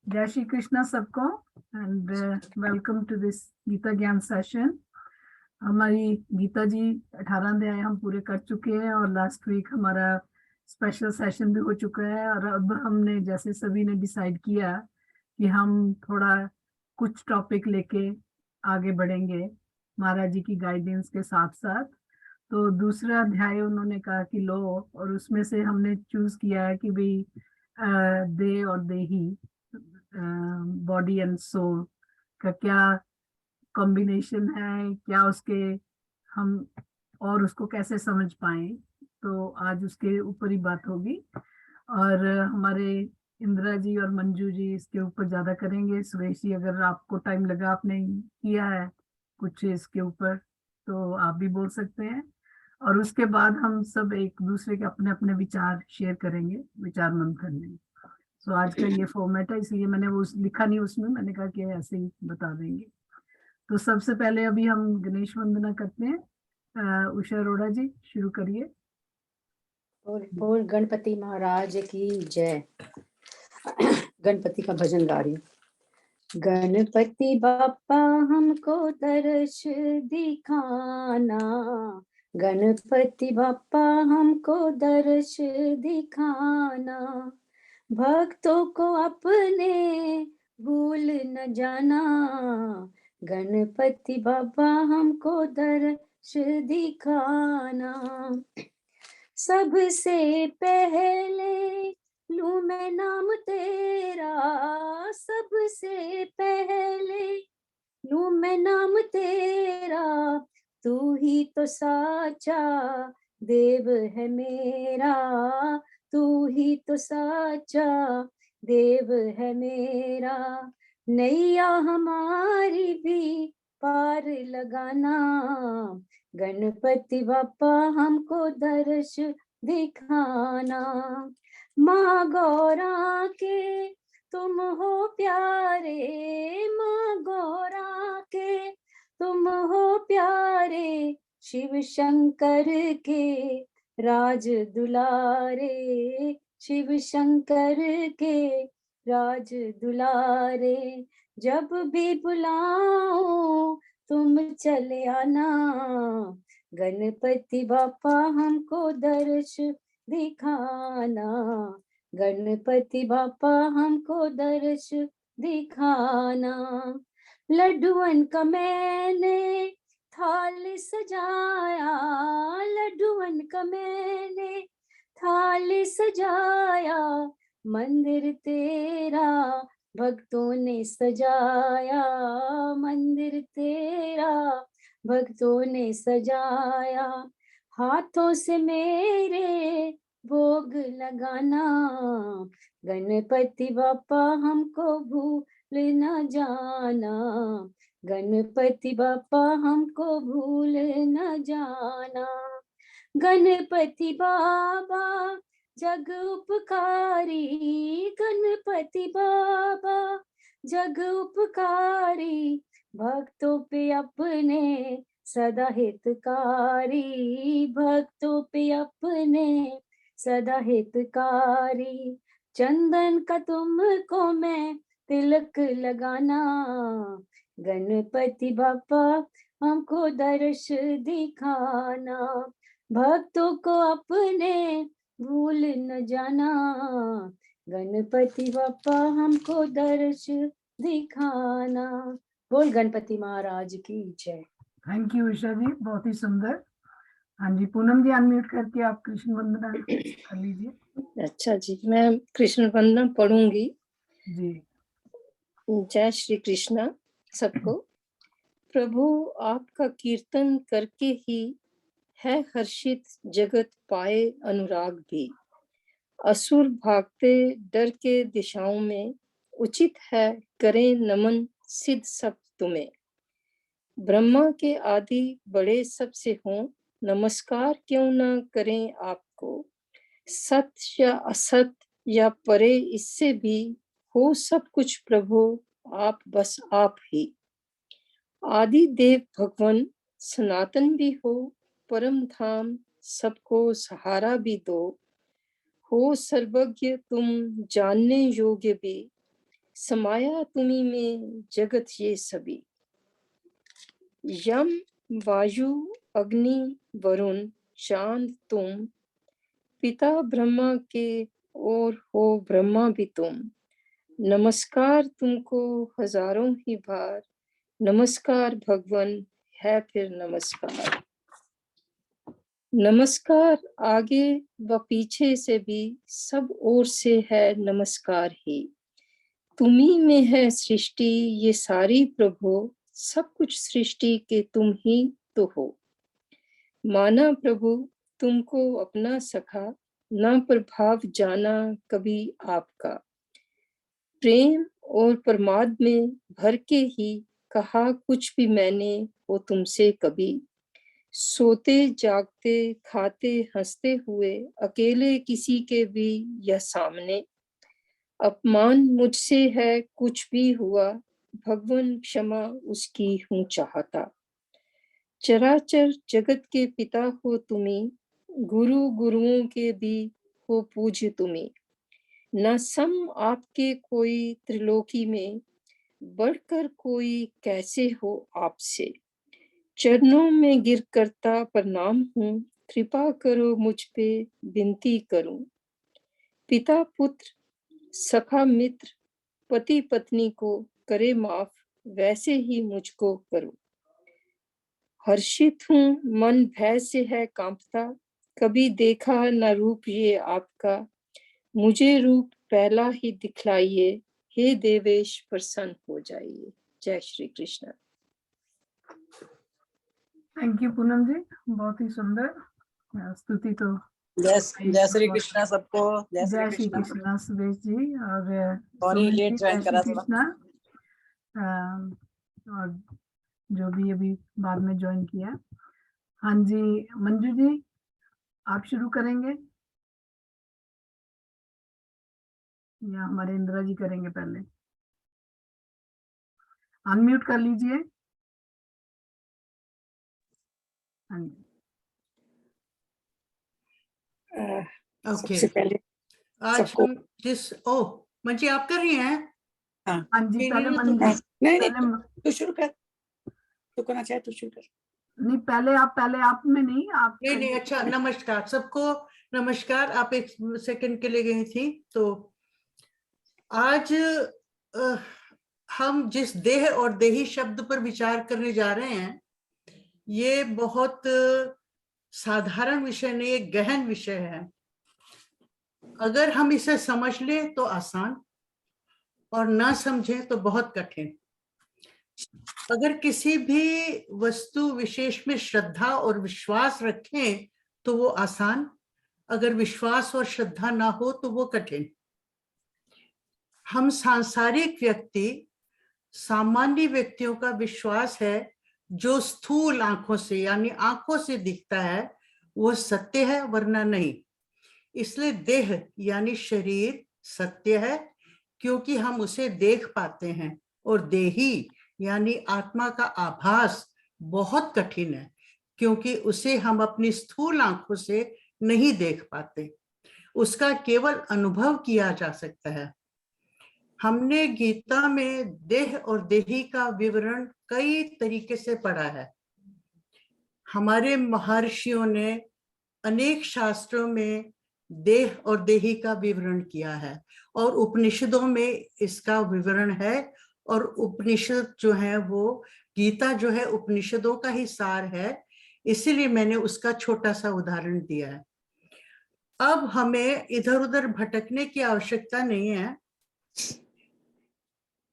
जय श्री कृष्णा सबको and welcome to this Gita ज्ञान सेशन। हमारी गीता जी 18 अध्याय हम पूरे कर चुके हैं और लास्ट वीक हमारा स्पेशल सेशन भी हो चुका है। और अब हमने जैसे सभी ने डिसाइड किया कि हम थोड़ा कुछ टॉपिक लेके आगे बढ़ेंगे महाराज जी की गाइडेंस के साथ साथ। तो दूसरा अध्याय उन्होंने कहा कि लो, और उसमें से हमने चूज किया है कि भाई दे और दे ही, बॉडी एंड सोल का क्या कॉम्बिनेशन है, क्या उसके हम और उसको कैसे समझ पाए। तो आज उसके ऊपर ही बात होगी। और हमारे इंदिरा जी और मंजू जी इसके ऊपर ज्यादा करेंगे। सुरेश जी, अगर आपको टाइम लगा, आपने किया है कुछ इसके ऊपर, तो आप भी बोल सकते हैं। और उसके बाद हम सब एक दूसरे के अपने अपने विचार शेयर करेंगे, विचार मंथन में। तो आज का ये फॉर्मेट है, इसलिए मैंने वो लिखा नहीं उसमें, मैंने कहा कि ऐसे ही बता देंगे। तो सबसे पहले अभी हम गणेश वंदना करते हैं। उषा अरोड़ा जी शुरू करिए। बोल गणपति महाराज की जय। गणपति का भजन गा रही हूँ। गणपति बाप्पा हमको दर्श दिखाना, गणपति बाप्पा हमको दर्श दिखाना, भक्तों को अपने भूल न जाना, गणपति बाप्पा हमको दर्श दिखाना। सबसे पहले लूं मैं नाम तेरा, सबसे पहले लूं मैं नाम तेरा, तू ही तो साचा देव है मेरा, तू ही तो साचा देव है मेरा, नैया हमारी भी पार लगाना, गणपति बाप्पा हमको दर्श दिखाना। माँ गौरा के तुम हो प्यारे, माँ गौरा के तुम हो प्यारे, शिव शंकर के राज दुलारे, शिव शंकर के राज दुलारे, जब भी बुलाऊं तुम चले आना, गणपति बाप्पा हमको दर्श दिखाना, गणपति बाप्पा हमको दर्श दिखाना। लड्डुअन का मैंने थाल सजाया, लड्डुअन का मैंने थाल सजाया, मंदिर तेरा भक्तों ने सजाया, मंदिर तेरा भक्तों ने सजाया, हाथों से मेरे भोग लगाना, गणपति बाप्पा हमको भूल न जाना, गणपति बाप्पा हमको भूल न जाना। गणपति बाबा जग उपकारी, गणपति बाबा जग उपकारी, भक्तों पे अपने सदा हितकारी, भक्तों पे अपने सदा हितकारी, चंदन का तुमको मैं तिलक लगाना, गणपति बाप्पा हमको दर्श दिखाना, भक्तों को अपने भूल न जाना, गणपति बाप्पा हमको दर्श दिखाना। बोल गणपति महाराज की जय। थैंक यू उषा जी, बहुत ही सुंदर। हाँ जी, पूनम जी अनम्यूट करके आप कृष्ण वंदना कर लीजिए। अच्छा जी, मैं कृष्ण वंदना पढ़ूंगी जी। जय श्री कृष्णा सबको। प्रभु आपका कीर्तन करके ही है हर्षित जगत पाए अनुराग भी, असुर भागते डर के दिशाओं में, उचित है करें नमन सिद्ध सब तुम्हें, ब्रह्मा के आदि बड़े सबसे हों, नमस्कार क्यों न करें आपको, सत्य या असत या परे इससे भी हो सब कुछ प्रभु आप, बस आप ही, आदि देव भगवान सनातन भी हो, परम धाम सबको सहारा भी दो, हो सर्वज्ञ तुम जानने योग्य भी, समाया तुम्ही में जगत ये सभी। यम वायु अग्नि वरुण चांद तुम, पिता ब्रह्मा के और हो ब्रह्मा भी तुम। नमस्कार तुमको हजारों ही बार, नमस्कार भगवन है फिर नमस्कार। नमस्कार आगे व पीछे से भी सब ओर से है नमस्कार ही। तुम्ही में है सृष्टि ये सारी प्रभु, सब कुछ सृष्टि के तुम ही तो हो। माना प्रभु तुमको अपना सखा, ना प्रभाव जाना कभी आपका। प्रेम और प्रमाद में भर के ही कहा कुछ भी मैंने हो तुमसे कभी। सोते जागते खाते हंसते हुए अकेले किसी के भी या सामने। अपमान मुझसे है कुछ भी हुआ, भगवन क्षमा उसकी हूँ चाहता। चराचर जगत के पिता हो तुम्ही, गुरु गुरुओं के भी हो पूज्य तुम्ही। न सम आपके कोई त्रिलोकी में, बढ़कर कोई कैसे हो आपसे। चरणों में गिर करता प्रणाम हूँ, कृपा करो मुझ पे विनती करूं। पिता पुत्र सखा मित्र पति पत्नी को करे माफ, वैसे ही मुझको करो। हर्षित हूँ मन भय से है कांपता, कभी देखा न रूप ये आपका। मुझे रूप पहला ही दिखलाइए, हे देवेश प्रसन्न हो जाइए। जय श्री कृष्ण। थैंक यू पूनम जी, बहुत ही सुंदर स्तुति। तो जय श्री कृष्णा सबको। जय श्री कृष्णा सुरेश जी और सॉरी लेट ज्वाइन करा थोड़ा। कृष्णा और जो भी अभी बाद में ज्वाइन किया। हाँ जी मंजू जी, आप शुरू करेंगे या हमारे इंदिरा जी करेंगे? पहले अनम्यूट कर लीजिए। हाँ जी ओके सबसे पहले आज सबको हम जिस मंजी आप कर रही हैं? हाँ जी मेरी पहले तो- मंजू नहीं पहले तू शुरू कर, तू करना चाहे तो शुरू कर। नहीं पहले आप में नहीं, आप नहीं अच्छा, नमस्कार सबको। नमस्कार। आप एक सेकंड के लिए गई थी। तो आज हम जिस देह और देही शब्द पर विचार करने जा रहे हैं, ये बहुत साधारण विषय नहीं, एक गहन विषय है। अगर हम इसे समझ ले तो आसान, और ना समझे तो बहुत कठिन। अगर किसी भी वस्तु विशेष में श्रद्धा और विश्वास रखें तो वो आसान, अगर विश्वास और श्रद्धा ना हो तो वो कठिन। हम सांसारिक व्यक्ति, सामान्य व्यक्तियों का विश्वास है जो स्थूल आंखों से यानी आंखों से दिखता है वो सत्य है, वरना नहीं। इसलिए देह यानी शरीर सत्य है क्योंकि हम उसे देख पाते हैं, और देही यानी आत्मा का आभास बहुत कठिन है क्योंकि उसे हम अपनी स्थूल आंखों से नहीं देख पाते, उसका केवल अनुभव किया जा सकता है। हमने गीता में देह और देही का विवरण कई तरीके से पढ़ा है। हमारे महर्षियों ने अनेक शास्त्रों में देह और देही का विवरण किया है, और उपनिषदों में इसका विवरण है। और उपनिषद जो है वो गीता जो है उपनिषदों का ही सार है, इसीलिए मैंने उसका छोटा सा उदाहरण दिया है। अब हमें इधर उधर भटकने की आवश्यकता नहीं है।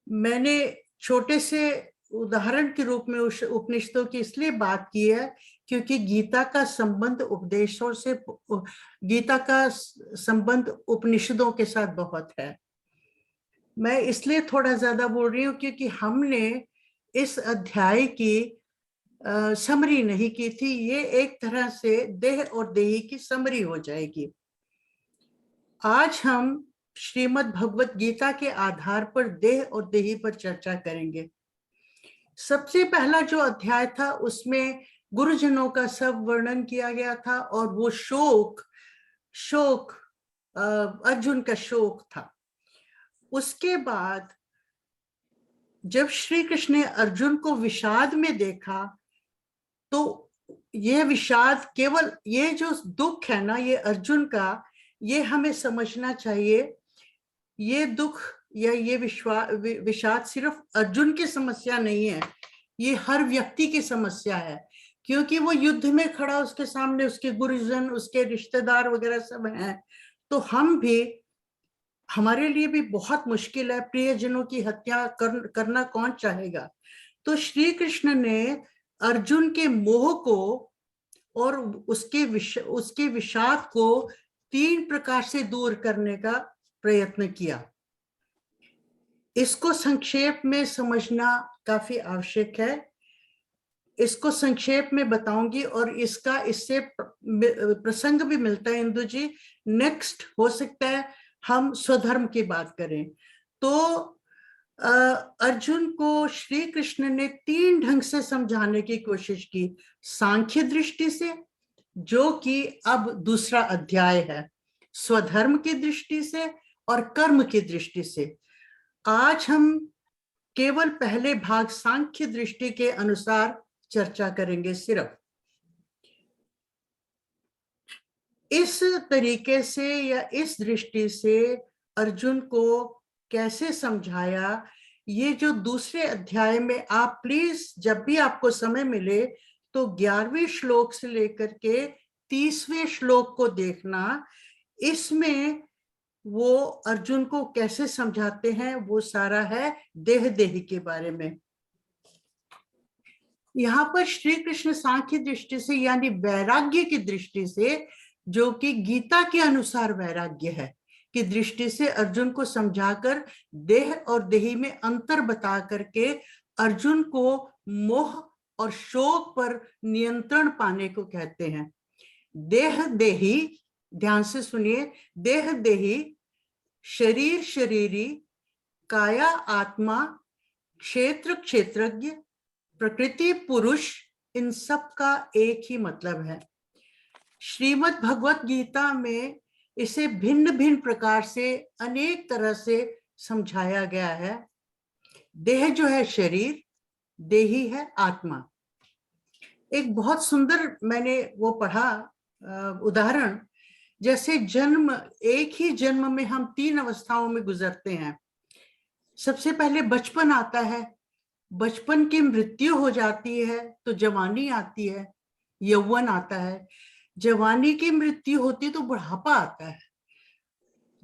मैंने छोटे से उदाहरण के रूप में उस उपनिषदों की इसलिए बात की है क्योंकि गीता का संबंध उपदेशों से, गीता का संबंध उपनिषदों के साथ बहुत है। मैं इसलिए थोड़ा ज्यादा बोल रही हूँ क्योंकि हमने इस अध्याय की समरी नहीं की थी। ये एक तरह से देह और देही की समरी हो जाएगी। आज हम श्रीमद् भगवत गीता के आधार पर देह और देही पर चर्चा करेंगे। सबसे पहला जो अध्याय था उसमें गुरुजनों का सब वर्णन किया गया था, और वो शोक अर्जुन का शोक था। उसके बाद जब श्री कृष्ण ने अर्जुन को विषाद में देखा तो ये विषाद, केवल ये जो दुख है ना ये अर्जुन का, ये हमें समझना चाहिए। ये दुख या ये विषाद सिर्फ अर्जुन की समस्या नहीं है, ये हर व्यक्ति की समस्या है, क्योंकि वो युद्ध में खड़ा, उसके सामने उसके गुरुजन, उसके रिश्तेदार वगैरह सब हैं। तो हम भी, हमारे लिए भी बहुत मुश्किल है, प्रियजनों की हत्या करना कौन चाहेगा। तो श्री कृष्ण ने अर्जुन के मोह को और उसके विषाद को 3 प्रकार से दूर करने का प्रयत्न किया। इसको संक्षेप में समझना काफी आवश्यक है। इसको संक्षेप में बताऊंगी और इसका इससे प्रसंग भी मिलता है। इंदु जी, नेक्स्ट हो सकता है हम स्वधर्म की बात करें। तो अर्जुन को श्री कृष्ण ने 3 ढंग से समझाने की कोशिश की। सांख्य दृष्टि से, जो कि अब दूसरा अध्याय है, स्वधर्म की दृष्टि से और कर्म की दृष्टि से। आज हम केवल पहले भाग सांख्य दृष्टि के अनुसार चर्चा करेंगे। सिर्फ इस तरीके से या इस दृष्टि से अर्जुन को कैसे समझाया, ये जो दूसरे अध्याय में, आप प्लीज जब भी आपको समय मिले तो 11वें श्लोक से लेकर के 30वें श्लोक को देखना। इसमें वो अर्जुन को कैसे समझाते हैं, वो सारा है देह देही के बारे में। यहाँ पर श्री कृष्ण सांख्य दृष्टि से यानी वैराग्य की दृष्टि से, जो कि गीता के अनुसार वैराग्य है, की दृष्टि से अर्जुन को समझाकर देह और देही में अंतर बता करके अर्जुन को मोह और शोक पर नियंत्रण पाने को कहते हैं। देह देही, ध्यान से सुनिए, देह देही, शरीर शरीरी, काया आत्मा, क्षेत्र क्षेत्रज्ञ, प्रकृति पुरुष, इन सब का एक ही मतलब है। श्रीमद् भगवत गीता में इसे भिन्न भिन्न प्रकार से, अनेक तरह से समझाया गया है। देह जो है शरीर, देही है आत्मा। एक बहुत सुंदर मैंने वो पढ़ा उदाहरण, जैसे जन्म, एक ही जन्म में हम 3 अवस्थाओं में गुजरते हैं। सबसे पहले बचपन आता है, बचपन की मृत्यु हो जाती है तो जवानी आती है, यौवन आता है। जवानी की मृत्यु होती तो बुढ़ापा आता है,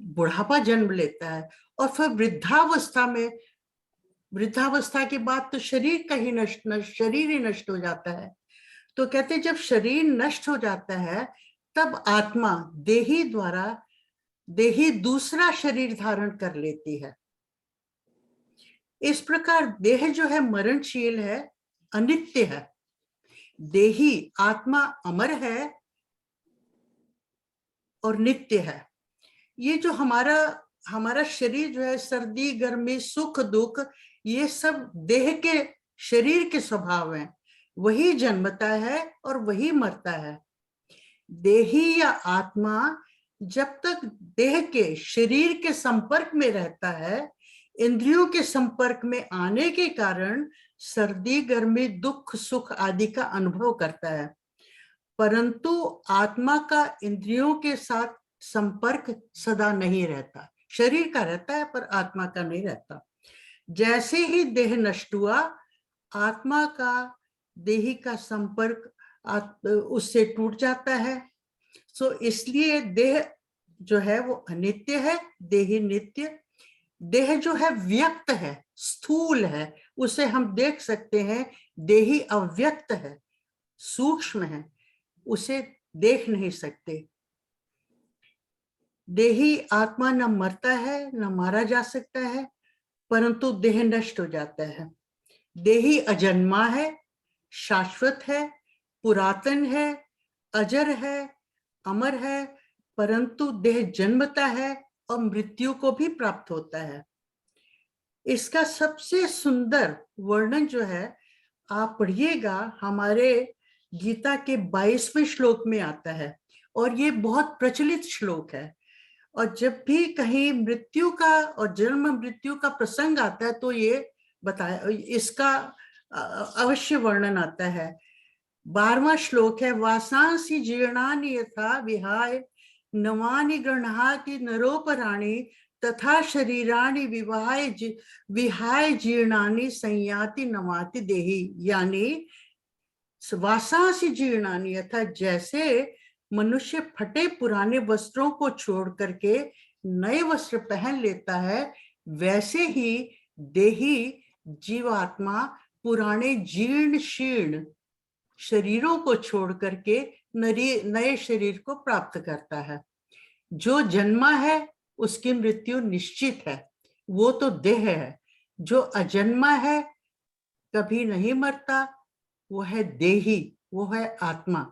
बुढ़ापा जन्म लेता है। और फिर वृद्धावस्था में, वृद्धावस्था के बाद तो शरीर का ही शरीर ही नष्ट हो जाता है। तो कहते जब शरीर नष्ट हो जाता है तब आत्मा देही द्वारा, देही दूसरा शरीर धारण कर लेती है। इस प्रकार देह जो है मरणशील है, अनित्य है। देही आत्मा अमर है और नित्य है। ये जो हमारा शरीर जो है, सर्दी गर्मी सुख दुख, ये सब देह के, शरीर के स्वभाव हैं। वही जन्मता है और वही मरता है। देही या आत्मा जब तक देह के, शरीर के संपर्क में रहता है, इंद्रियों के संपर्क में आने के कारण सर्दी गर्मी दुख सुख आदि का अनुभव करता है। परंतु आत्मा का इंद्रियों के साथ संपर्क सदा नहीं रहता। शरीर का रहता है पर आत्मा का नहीं रहता। जैसे ही देह नष्ट हुआ, आत्मा का देही का संपर्क उससे टूट जाता है। सो इसलिए देह जो है वो अनित्य है, देही नित्य। देह जो है व्यक्त है, स्थूल है, उसे हम देख सकते हैं। देही अव्यक्त है, सूक्ष्म है, उसे देख नहीं सकते। देही आत्मा न मरता है न मारा जा सकता है, परंतु देह नष्ट हो जाता है। देही अजन्मा है, शाश्वत है, पुरातन है, अजर है, अमर है, परंतु देह जन्मता है और मृत्यु को भी प्राप्त होता है। इसका सबसे सुंदर वर्णन जो है, आप पढ़िएगा, हमारे गीता के 22वें श्लोक में आता है और ये बहुत प्रचलित श्लोक है। और जब भी कहीं मृत्यु का और जन्म मृत्यु का प्रसंग आता है तो ये बताया, इसका अवश्य वर्णन आता है। 12वां श्लोक है, वासांसि जीर्णानि यथा विहाय नवानि गृह्णाति नरोपराणि तथा शरीराणि विहाय जीर्णानि संयाति नवाति देहि। यानी वासांसि जीर्णानि, अर्थात जैसे मनुष्य फटे पुराने वस्त्रों को छोड़ करके नए वस्त्र पहन लेता है, वैसे ही देही जीवात्मा पुराने जीर्ण शीर्ण शरीरों को छोड़ करके नए शरीर को प्राप्त करता है। जो जन्मा है उसकी मृत्यु निश्चित है, वो तो देह है। जो अजन्मा है, कभी नहीं मरता, वो है देही, वो है आत्मा।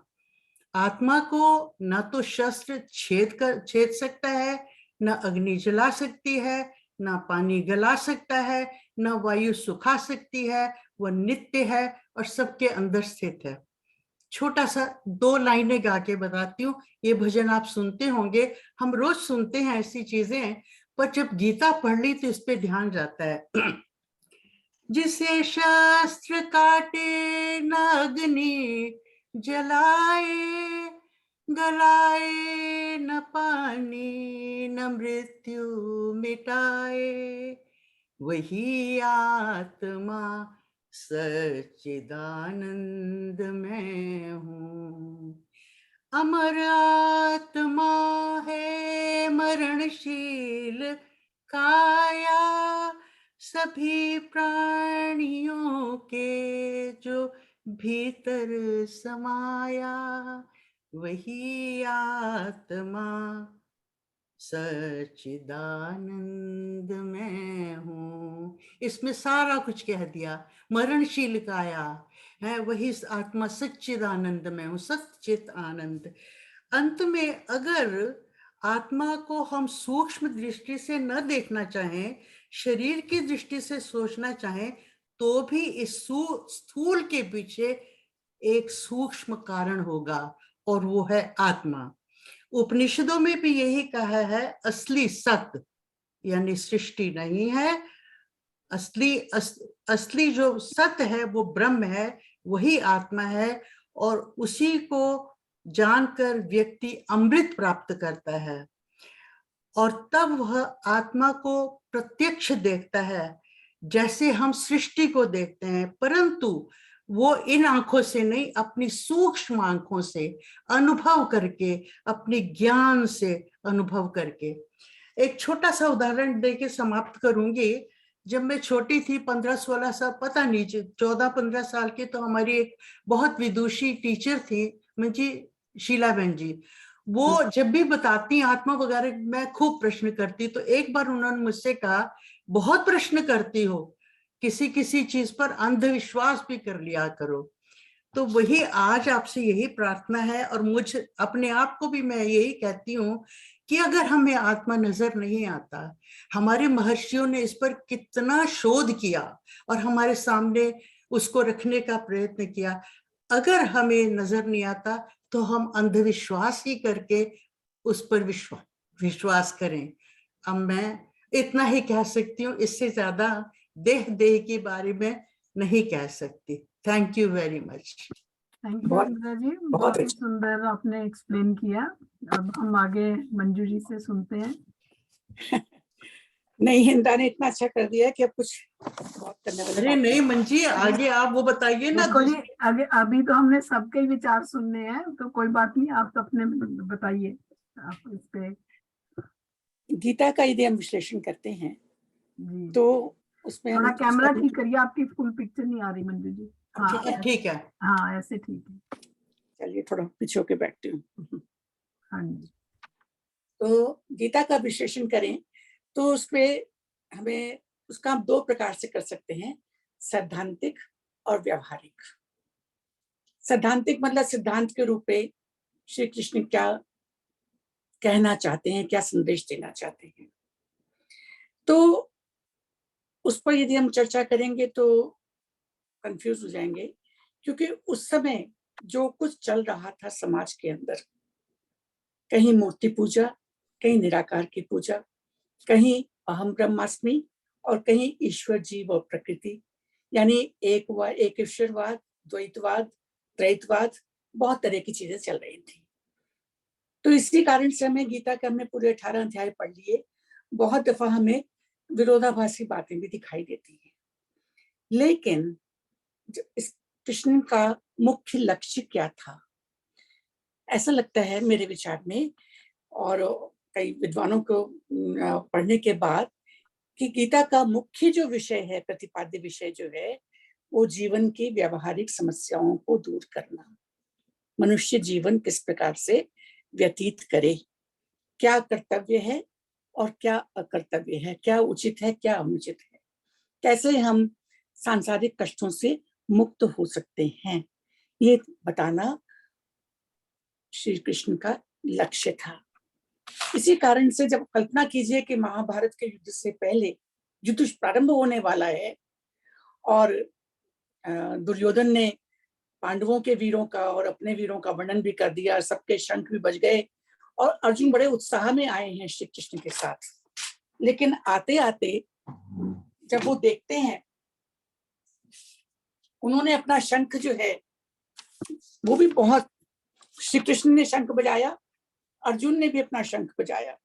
आत्मा को न तो शस्त्र छेद सकता है, न अग्नि जला सकती है, न पानी गला सकता है, न वायु सुखा सकती है। वह नित्य है और सबके अंदर स्थित है। छोटा सा 2 लाइनें गा के बताती हूँ। ये भजन आप सुनते होंगे, हम रोज सुनते हैं ऐसी चीजें, पर जब गीता पढ़ ली तो इस पे ध्यान जाता है। जिसे शास्त्र काटे न अग्नि जलाए, गलाए न पानी, न मृत्यु मिटाए, वही आत्मा सच्चिदानंद में हूँ। अमर आत्मा है मरणशील काया, सभी प्राणियों के जो भीतर समाया, वही आत्मा सच्चिदानंद में हूँ। इसमें सारा कुछ कह दिया। मरणशील काया है, वही आत्मा सच्चिदानंद में हूँ, सच्चित आनंद। अंत में अगर आत्मा को हम सूक्ष्म दृष्टि से न देखना चाहें, शरीर की दृष्टि से सोचना चाहें, तो भी इस स्थूल के पीछे एक सूक्ष्म कारण होगा, और वो है आत्मा। उपनिषदों में भी यही कहा है, असली सत्य यानी सृष्टि नहीं है, असली जो सत्य है वो ब्रह्म है, वही आत्मा है। और उसी को जानकर व्यक्ति अमृत प्राप्त करता है, और तब वह आत्मा को प्रत्यक्ष देखता है, जैसे हम सृष्टि को देखते हैं, परंतु वो इन आंखों से नहीं, अपनी सूक्ष्म आंखों से अनुभव करके, अपने ज्ञान से अनुभव करके। एक छोटा सा उदाहरण देके समाप्त करूंगी। जब मैं छोटी थी, 15-16 साल, पता नहीं 14-15 साल की, तो हमारी एक बहुत विदुषी टीचर थी मुझे, शीला बहन जी। वो जब भी बताती आत्मा वगैरह, मैं खूब प्रश्न करती। तो एक बार उन्होंने मुझसे कहा, बहुत प्रश्न करती हो, किसी किसी चीज पर अंधविश्वास भी कर लिया करो। तो वही आज आपसे यही प्रार्थना है, और मुझ अपने आप को भी मैं यही कहती हूँ कि अगर हमें आत्मा नजर नहीं आता, हमारे महर्षियों ने इस पर कितना शोध किया और हमारे सामने उसको रखने का प्रयत्न किया, अगर हमें नजर नहीं आता तो हम अंधविश्वास ही करके उस पर विश्वास करें। अब मैं इतना ही कह सकती हूँ, इससे ज्यादा देह के बारे में नहीं कह सकती। Thank you very much. Thank you Indira ji, बहुत ही सुंदर आपने एक्सप्लेन किया। अब हम आगे मंजू जी से सुनते हैं। नहीं, हिंदा ने इतना अच्छा कर दिया कि अब कुछ बहुत करने वाली। अरे नहीं मंजी, आगे आप वो बताइए ना। आगे अभी तो हमने सबके विचार सुनने हैं, तो कोई बात नहीं, आप अपने बताइए। आप इस पे गीता का यदि हम विश्लेषण करते हैं तो उसमें थोड़ा कैमरा ठीक करिए, आपकी फुल पिक्चर नहीं आ रही मंजू जी। हाँ ठीक है, हाँ ऐसे ठीक है। चलिए थोड़ा पीछे होके बैठती हूँ। हाँ जी। तो गीता का विश्लेषण करें तो उसमें हमें उसका हम 2 प्रकार से कर सकते हैं, सैद्धांतिक और व्यवहारिक। सैद्धांतिक मतलब सिद्धांत के रूप में श्री कृष्ण क्या कहना चाहते हैं, क्या संदेश देना चाहते हैं। तो उस पर यदि हम चर्चा करेंगे तो कंफ्यूज हो जाएंगे, क्योंकि उस समय जो कुछ चल रहा था समाज के अंदर, कहीं मूर्ति पूजा, कहीं निराकार की पूजा, कहीं अहम ब्रह्मास्मि और कहीं ईश्वर, जीव और प्रकृति यानी एक ईश्वरवाद, द्वैतवाद, त्रैतवाद, बहुत तरह की चीजें चल रही थी। तो इसी कारण से हमें गीता के हमने पूरे 18 अध्याय पढ़ लिए, बहुत दफा हमें विरोधाभासी बातें भी दिखाई देती हैं। लेकिन इस कृष्ण का मुख्य लक्ष्य क्या था? ऐसा लगता है मेरे विचार में और कई विद्वानों को पढ़ने के बाद कि गीता का मुख्य जो विषय है, प्रतिपाद्य विषय जो है, वो जीवन की व्यवहारिक समस्याओं को दूर करना। मनुष्य जीवन किस प्रकार से व्यतीत करे, क्या कर्तव्य है और क्या अकर्तव्य है, क्या उचित है क्या अनुचित है, कैसे हम सांसारिक कष्टों से मुक्त हो सकते हैं, ये बताना श्री कृष्ण का लक्ष्य था। इसी कारण से जब कल्पना कीजिए कि महाभारत के युद्ध से पहले युद्ध प्रारंभ होने वाला है और दुर्योधन ने पांडवों के वीरों का और अपने वीरों का वर्णन भी कर दिया, सबके शंख भी बज गए और अर्जुन बड़े उत्साह में आए हैं श्री कृष्ण के साथ। लेकिन आते आते जब वो देखते हैं, उन्होंने अपना शंख जो है वो भी बहुत, श्री कृष्ण ने शंख बजाया, अर्जुन ने भी अपना शंख बजाया,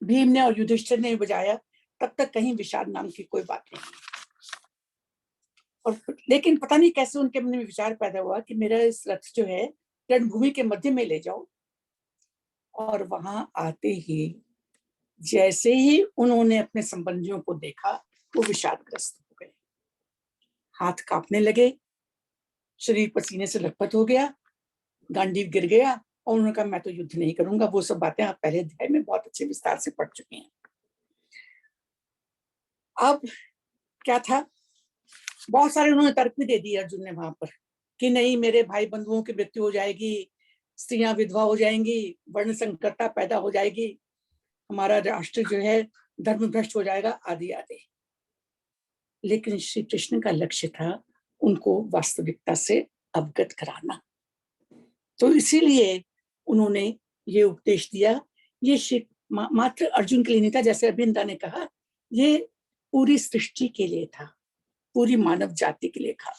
भीम ने और युधिष्ठिर ने भी बजाया, तब तक कहीं विषाद नाम की कोई बात नहीं। और लेकिन पता नहीं कैसे उनके मन में विचार पैदा हुआ कि मेरा इस रथ जो है रणभूमि के मध्य में ले जाओ। और वहां आते ही जैसे ही उन्होंने अपने संबंधियों को देखा, वो विषादग्रस्त हो गए, हाथ कांपने लगे, शरीर पसीने से लथपथ हो गया, गांडीव गिर गया और उन्होंने कहा मैं तो युद्ध नहीं करूंगा। वो सब बातें आप पहले अध्याय में बहुत अच्छे विस्तार से पढ़ चुके हैं। अब क्या था, बहुत सारे उन्होंने तर्क भी दे दिए अर्जुन ने वहां पर कि नहीं, मेरे भाई बंधुओं की मृत्यु हो जाएगी, स्त्रियां विधवा हो जाएंगी, वर्ण संकरता पैदा हो जाएगी, हमारा राष्ट्र जो है धर्म भ्रष्ट हो जाएगा, आदि आदि। लेकिन श्री कृष्ण का लक्ष्य था उनको वास्तविकता से अवगत कराना। तो इसीलिए उन्होंने ये उपदेश दिया। ये मात्र अर्जुन के लिए नहीं था, जैसे अभिनंदा ने कहा, ये पूरी सृष्टि के लिए था, पूरी मानव जाति के लिए था।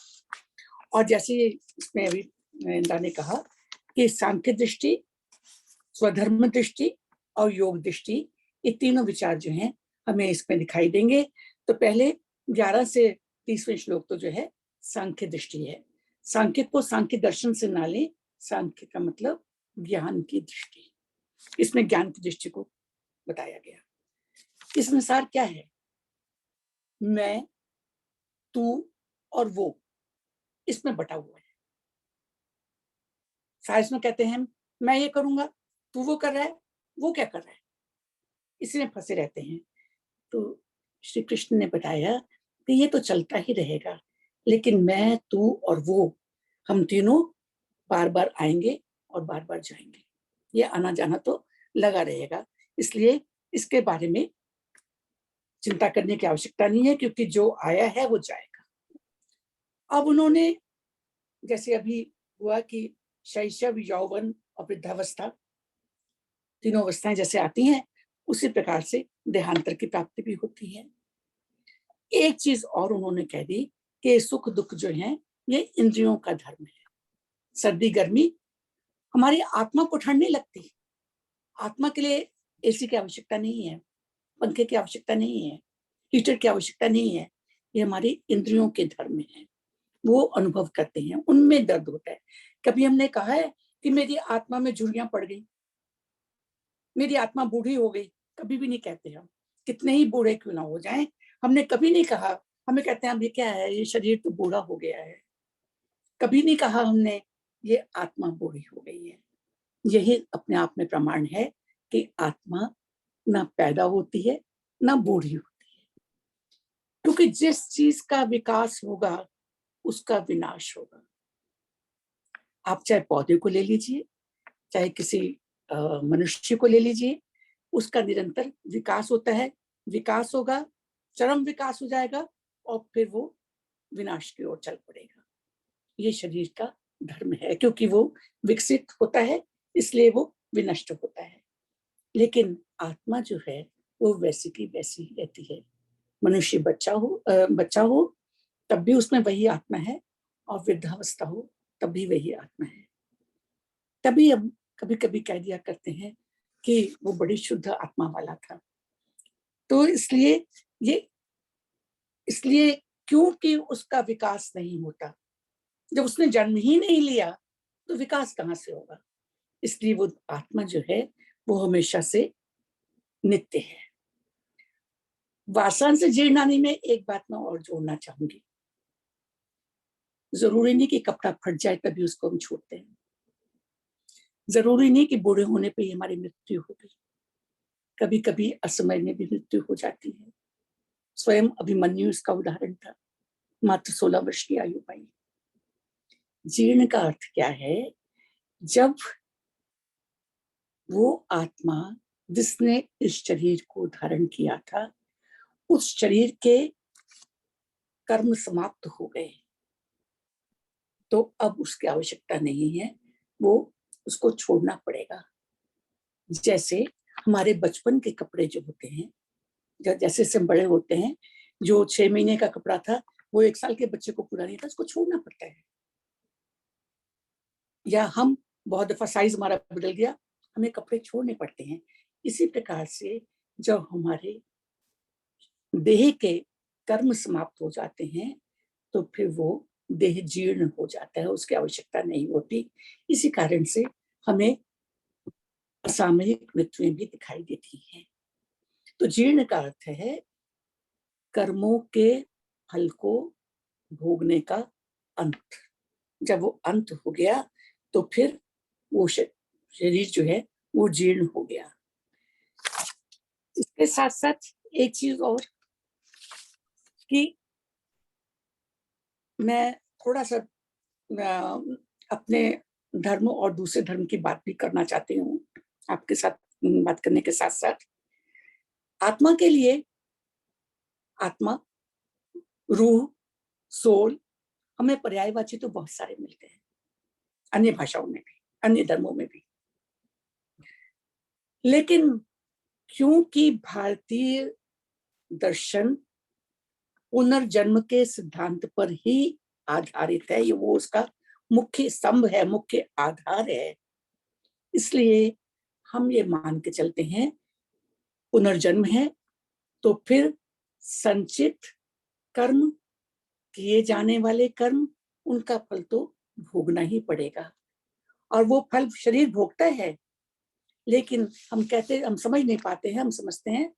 और जैसे इसमें अभी अभिनंदा ने कहा कि सांख्य दृष्टि, स्वधर्म दृष्टि और योग दृष्टि, ये तीनों विचार जो हैं हमें इसमें दिखाई देंगे। तो पहले 11 से 30वें श्लोक तो जो है सांख्य दृष्टि है। सांख्य को सांख्य दर्शन से ना लें, सांख्य का मतलब ज्ञान की दृष्टि, इसमें ज्ञान की दृष्टि को बताया गया। इस अनुसार क्या है, मैं, तू और वो, इसमें बटा हुआ है। साइंस में कहते हैं मैं ये करूंगा, तू वो कर रहा है, वो क्या कर रहा है, इसी में फंसे रहते हैं। तो श्री कृष्ण ने बताया कि ये तो चलता ही रहेगा, लेकिन मैं, तू और वो, हम तीनों बार बार आएंगे और बार बार जाएंगे, ये आना जाना तो लगा रहेगा। इसलिए इसके बारे में चिंता करने की आवश्यकता नहीं है, क्योंकि जो आया है वो जाएगा। अब उन्होंने, जैसे अभी हुआ कि शैशव, यौवन और वृद्धावस्था, तीनों अवस्थाएं जैसे आती हैं, उसी प्रकार से देहांतर की प्राप्ति भी होती है। एक चीज और उन्होंने कह दी कि सुख दुख जो है ये इंद्रियों का धर्म है। सर्दी गर्मी हमारी आत्मा को ठंड नहीं लगती, आत्मा के लिए एसी की आवश्यकता नहीं है, पंखे की आवश्यकता नहीं है, हीटर की आवश्यकता नहीं है। ये हमारी इंद्रियों के धर्म है, वो अनुभव करते हैं, उनमें दर्द होता है। कभी हमने कहा है कि मेरी आत्मा में झुर्रियां पड़ गई, मेरी आत्मा बूढ़ी हो गई? कभी भी नहीं कहते हम, कितने ही बूढ़े क्यों ना हो जाएं, हमने कभी नहीं कहा। हमें कहते हैं अब ये क्या है, ये शरीर तो बूढ़ा हो गया है। कभी नहीं कहा हमने ये आत्मा बूढ़ी हो गई है। यही अपने आप में प्रमाण है कि आत्मा ना पैदा होती है ना बूढ़ी होती है, क्योंकि जिस चीज का विकास होगा उसका विनाश होगा। आप चाहे पौधे को ले लीजिए, चाहे किसी मनुष्य को ले लीजिए, उसका निरंतर विकास होता है, विकास होगा, चरम विकास हो जाएगा और फिर वो विनाश की ओर चल पड़ेगा। ये शरीर का धर्म है, क्योंकि वो विकसित होता है इसलिए वो विनष्ट होता है। लेकिन आत्मा जो है वो वैसी की वैसी रहती है। मनुष्य बच्चा हो तब भी उसमें वही आत्मा है, और वृद्धावस्था हो तब भी वही आत्मा है। तभी हम कभी कभी कह दिया करते हैं कि वो बड़ी शुद्ध आत्मा वाला था। तो इसलिए क्योंकि उसका विकास नहीं होता, जब उसने जन्म ही नहीं लिया तो विकास कहाँ से होगा। इसलिए वो आत्मा जो है वो हमेशा से नित्य है। वासंस जीर्णानि में एक बात मैं और जोड़ना चाहूंगी। जरूरी नहीं कि कपड़ा फट जाए तभी उसको हम छोड़ते हैं, जरूरी नहीं कि बूढ़े होने पे ही हमारी मृत्यु होगी। कभी कभी असमय में भी मृत्यु हो जाती है। स्वयं अभिमन्यु इसका उदाहरण था, मात्र 16 वर्ष की आयु पाई। जीर्ण का अर्थ क्या है? जब वो आत्मा जिसने इस शरीर को धारण किया था, उस शरीर के कर्म समाप्त हो गए, तो अब उसकी आवश्यकता नहीं है, वो उसको छोड़ना पड़ेगा। जैसे हमारे बचपन के कपड़े जो होते हैं, जैसे से बड़े होते हैं, जो 6 महीने का कपड़ा था वो 1 साल के बच्चे को पूरा नहीं था, उसको छोड़ना पड़ता है। या हम बहुत दफा साइज हमारा बदल गया, हमें कपड़े छोड़ने पड़ते हैं। इसी प्रकार से जब हमारे देह के कर्म समाप्त हो जाते हैं तो फिर वो देह जीर्ण हो जाता है, उसकी आवश्यकता नहीं होती। इसी कारण से हमें असामयिक मृत्युएं भी दिखाई देती हैं। तो जीर्ण का अर्थ है कर्मों के फल को भोगने का अंत। जब वो अंत हो गया तो फिर वो शरीर जो है वो जीर्ण हो गया। इसके साथ साथ एक चीज और कि मैं थोड़ा सा अपने धर्म और दूसरे धर्म की बात भी करना चाहती हूँ आपके साथ। बात करने के साथ साथ आत्मा के लिए आत्मा, रूह, सोल, हमें पर्यायवाची तो बहुत सारे मिलते हैं, अन्य भाषाओं में भी, अन्य धर्मों में भी। लेकिन क्योंकि भारतीय दर्शन पुनर्जन्म के सिद्धांत पर ही आधारित है, ये वो उसका मुख्य स्तंभ है, मुख्य आधार है, इसलिए हम ये मान के चलते हैं पुनर्जन्म है तो फिर संचित कर्म, किए जाने वाले कर्म, उनका फल तो भोगना ही पड़ेगा। और वो फल शरीर भोगता है, लेकिन हम समझ नहीं पाते हैं। हम समझते हैं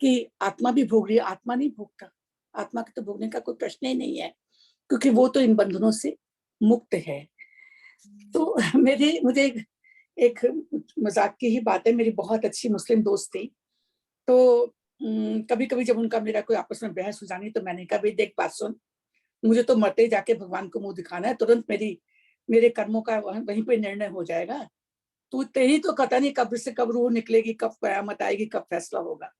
कि आत्मा भी भोग रही है, आत्मा नहीं भोगता। आत्मा के तो भोगने का कोई प्रश्न ही नहीं है, क्योंकि वो तो इन बंधनों से मुक्त है। तो मुझे एक मजाक की ही बात है। मेरी बहुत अच्छी मुस्लिम दोस्त थी, तो कभी कभी जब उनका मेरा कोई आपस में बहस हो जानी तो मैंने कहा, भाई देख बात सुन, मुझे तो मरते जाके भगवान को मुंह दिखाना है, तुरंत मेरे कर्मों का वहीं पे निर्णय हो जाएगा। तू तेरी तो पता नहीं कब्र से कब रूह निकलेगी, कब कयामत आएगी, कब फैसला होगा।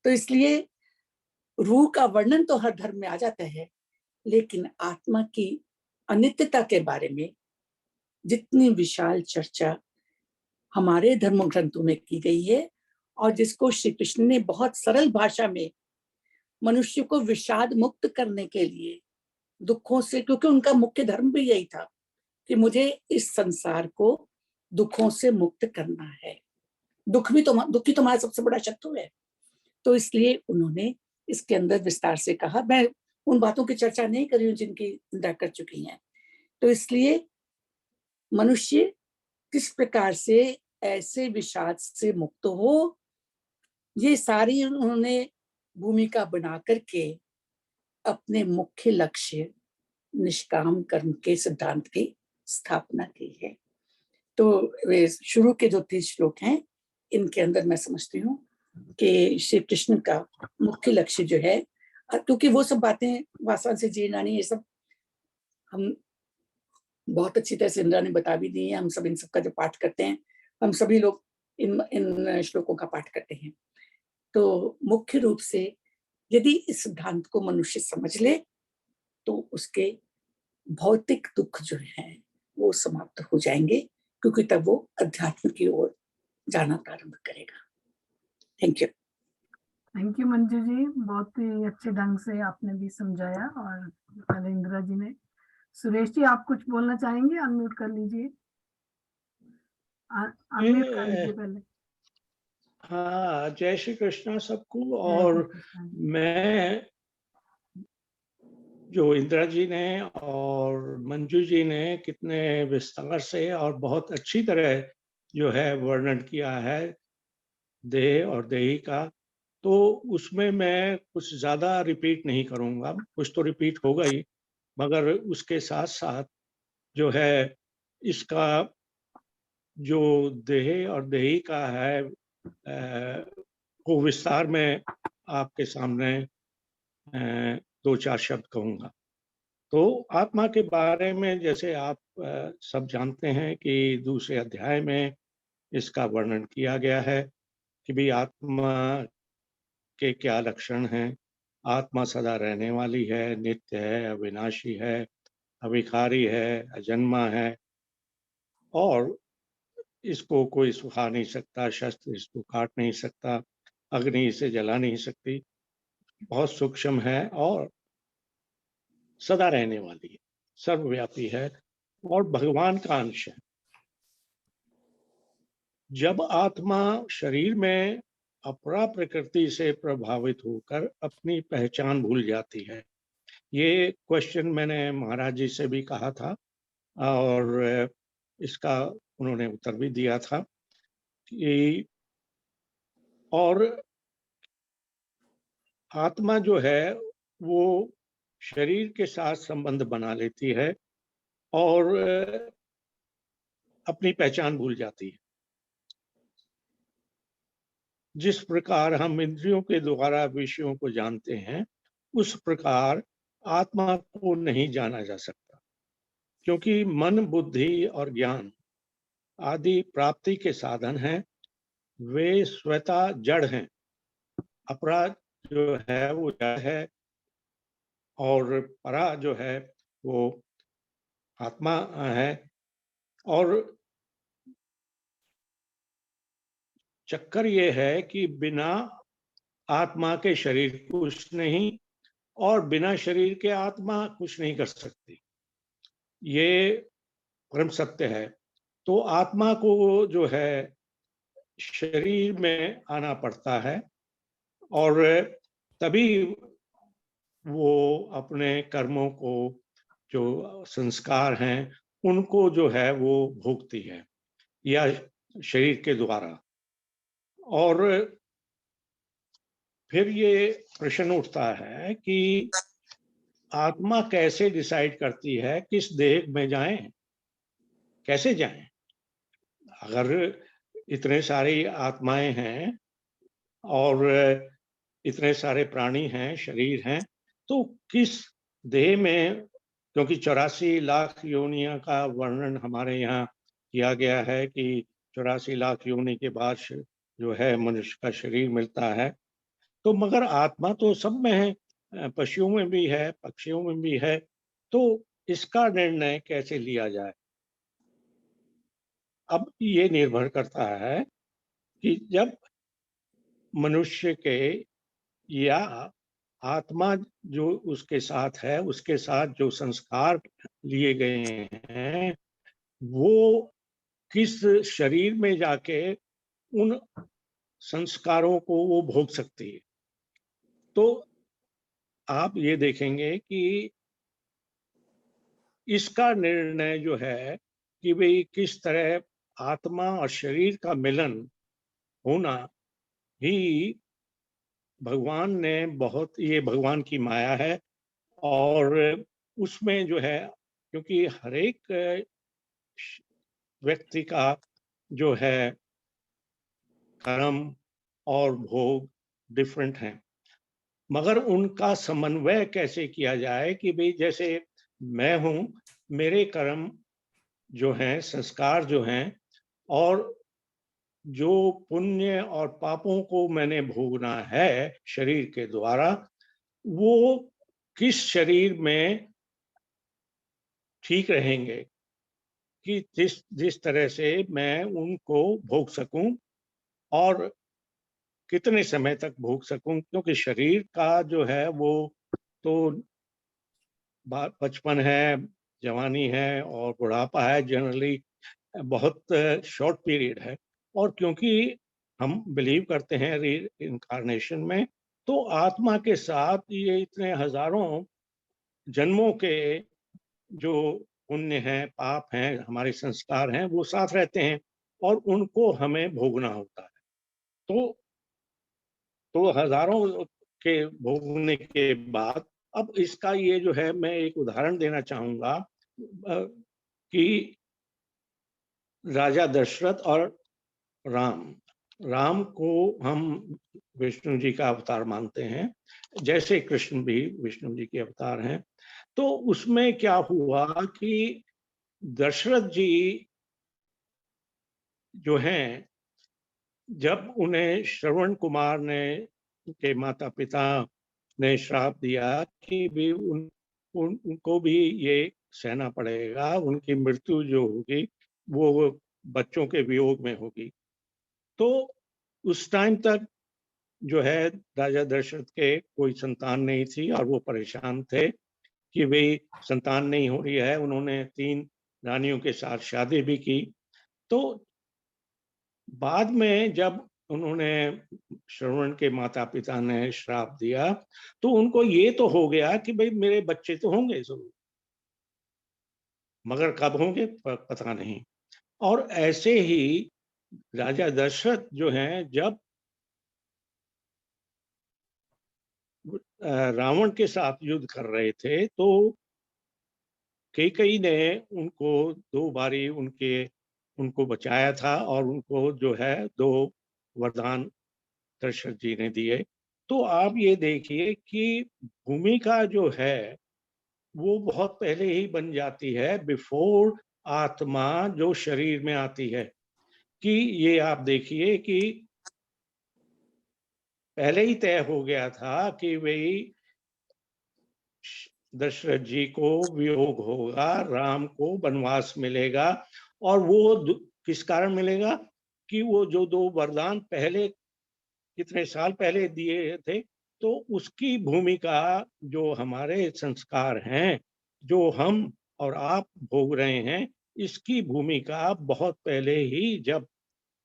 तो इसलिए रूह का वर्णन तो हर धर्म में आ जाता है, लेकिन आत्मा की अनित्यता के बारे में जितनी विशाल चर्चा हमारे धर्म ग्रंथों में की गई है, और जिसको श्री कृष्ण ने बहुत सरल भाषा में मनुष्य को विषाद मुक्त करने के लिए, दुखों से, क्योंकि उनका मुख्य धर्म भी यही था कि मुझे इस संसार को दुखों से मुक्त करना है। दुखी तुम्हारा सबसे बड़ा शत्रु है। तो इसलिए उन्होंने इसके अंदर विस्तार से कहा। मैं उन बातों की चर्चा नहीं कर रही हूँ जिनकी निंदा कर चुकी हैं। तो इसलिए मनुष्य किस प्रकार से ऐसे विषाद से मुक्त हो, ये सारी उन्होंने भूमिका बना करके अपने मुख्य लक्ष्य निष्काम कर्म के सिद्धांत की स्थापना की है। तो वे शुरू के जो 30 श्लोक हैं, इनके अंदर मैं समझती हूँ कि श्री कृष्ण का मुख्य लक्ष्य जो है, क्योंकि वो सब बातें वासना से जीना नहीं, ये सब हम बहुत अच्छी तरह से इंदिरा ने बता भी दी है। हम सब इन सब का जो पाठ करते हैं, हम सभी लोग इन श्लोकों का पाठ करते हैं। तो मुख्य रूप से यदि इस सिद्धांत को मनुष्य समझ ले तो उसके भौतिक दुख जो है वो समाप्त हो जाएंगे, क्योंकि तब वो अध्यात्म की ओर जाना प्रारंभ करेगा। Thank you. Thank you Manju ji, बहुत ही अच्छे ढंग से आपने भी समझाया। और पहले इंदिरा जी ने। सुरेश जी, आप कुछ बोलना चाहेंगे? अनम्यूट कर लीजिए, अनम्यूट कर लीजिए पहले। हाँ, जय श्री कृष्णा सबको। जय श्री और कृष्ण जी। मैं, जो इंदिरा जी ने और मंजू जी ने कितने विस्तार से और बहुत अच्छी तरह जो है वर्णन किया है देह और देही का, तो उसमें मैं कुछ ज्यादा रिपीट नहीं करूंगा। कुछ तो रिपीट होगा ही, मगर उसके साथ साथ जो है इसका जो देह और देही का है को विस्तार में आपके सामने दो चार शब्द कहूंगा। तो आत्मा के बारे में जैसे आप सब जानते हैं कि दूसरे अध्याय में इसका वर्णन किया गया है कि भी आत्मा के क्या लक्षण हैं। आत्मा सदा रहने वाली है, नित्य है, अविनाशी है, अविकारी है, अजन्मा है, और इसको कोई सुखा नहीं सकता, शस्त्र इसको काट नहीं सकता, अग्नि इसे जला नहीं सकती, बहुत सूक्ष्म है और सदा रहने वाली है, सर्वव्यापी है और भगवान का अंश है। जब आत्मा शरीर में अपरा प्रकृति से प्रभावित होकर अपनी पहचान भूल जाती है, ये क्वेश्चन मैंने महाराज जी से भी कहा था और इसका उन्होंने उत्तर भी दिया था कि और आत्मा जो है वो शरीर के साथ संबंध बना लेती है और अपनी पहचान भूल जाती है। जिस प्रकार हम इंद्रियों के द्वारा विषयों को जानते हैं, उस प्रकार आत्मा को नहीं जाना जा सकता, क्योंकि मन, बुद्धि और ज्ञान आदि प्राप्ति के साधन हैं। वे स्वतः जड़ हैं। अपराध जो है वो जड़ है और परा जो है वो आत्मा है। और चक्कर ये है कि बिना आत्मा के शरीर कुछ नहीं और बिना शरीर के आत्मा कुछ नहीं कर सकती। ये परम सत्य है। तो आत्मा को जो है शरीर में आना पड़ता है और तभी वो अपने कर्मों को, जो संस्कार हैं, उनको जो है वो भोगती है या शरीर के द्वारा। और फिर ये प्रश्न उठता है कि आत्मा कैसे डिसाइड करती है किस देह में जाएं, कैसे जाएं? अगर इतने सारी आत्माएं हैं और इतने सारे प्राणी हैं, शरीर हैं, तो किस देह में, क्योंकि 84 लाख योनियों का वर्णन हमारे यहाँ किया गया है कि 84 लाख योनि के बाद जो है मनुष्य का शरीर मिलता है। तो मगर आत्मा तो सब में है, पशुओं में भी है, पक्षियों में भी है। तो इसका निर्णय कैसे लिया जाए? अब ये निर्भर करता है कि जब मनुष्य के या आत्मा जो उसके साथ है, उसके साथ जो संस्कार लिए गए हैं, वो किस शरीर में जाके उन संस्कारों को वो भोग सकती है। तो आप ये देखेंगे कि इसका निर्णय जो है कि भाई किस तरह आत्मा और शरीर का मिलन होना ही भगवान ने बहुत, ये भगवान की माया है। और उसमें जो है, क्योंकि हर एक व्यक्ति का जो है कर्म और भोग डिफरेंट हैं, मगर उनका समन्वय कैसे किया जाए कि भाई जैसे मैं हूं, मेरे कर्म जो हैं, संस्कार जो हैं, और जो पुण्य और पापों को मैंने भोगना है शरीर के द्वारा, वो किस शरीर में ठीक रहेंगे कि जिस जिस तरह से मैं उनको भोग सकूं और कितने समय तक भोग सकूं, क्योंकि शरीर का जो है वो तो बचपन है, जवानी है और बुढ़ापा है, जनरली बहुत शॉर्ट पीरियड है। और क्योंकि हम बिलीव करते हैं री इनकारनेशन में, तो आत्मा के साथ ये इतने हजारों जन्मों के जो पुण्य हैं, पाप हैं, हमारे संस्कार हैं, वो साथ रहते हैं और उनको हमें भोगना होता है। तो हजारों के भोगने के बाद अब इसका ये जो है, मैं एक उदाहरण देना चाहूंगा कि राजा दशरथ और राम को हम विष्णु जी का अवतार मानते हैं, जैसे कृष्ण भी विष्णु जी के अवतार हैं। तो उसमें क्या हुआ कि दशरथ जी जो हैं, जब उन्हें श्रवण कुमार ने के माता पिता ने श्राप दिया कि भी उनको भी ये सहना पड़ेगा, उनकी मृत्यु जो होगी वो बच्चों के वियोग में होगी। तो उस टाइम तक जो है राजा दशरथ के कोई संतान नहीं थी और वो परेशान थे कि भाई संतान नहीं हो रही है। उन्होंने 3 रानियों के साथ शादी भी की। तो बाद में जब उन्होंने श्रवण के माता पिता ने श्राप दिया, तो उनको ये तो हो गया कि भाई मेरे बच्चे तो होंगे जरूर, मगर कब होंगे पता नहीं। और ऐसे ही राजा दशरथ जो हैं, जब रावण के साथ युद्ध कर रहे थे, तो कैकेयी ने उनको 2 बारी उनको बचाया था और उनको जो है 2 वरदान दशरथ जी ने दिए। तो आप ये देखिए कि भूमिका जो है वो बहुत पहले ही बन जाती है, बिफोर आत्मा जो शरीर में आती है। कि ये आप देखिए कि पहले ही तय हो गया था कि भाई दशरथ जी को वियोग होगा, राम को वनवास मिलेगा। और वो किस कारण मिलेगा कि वो जो 2 वरदान पहले कितने साल पहले दिए थे, तो उसकी भूमिका जो हमारे संस्कार हैं, जो हम और आप भोग रहे हैं, इसकी भूमिका बहुत पहले ही, जब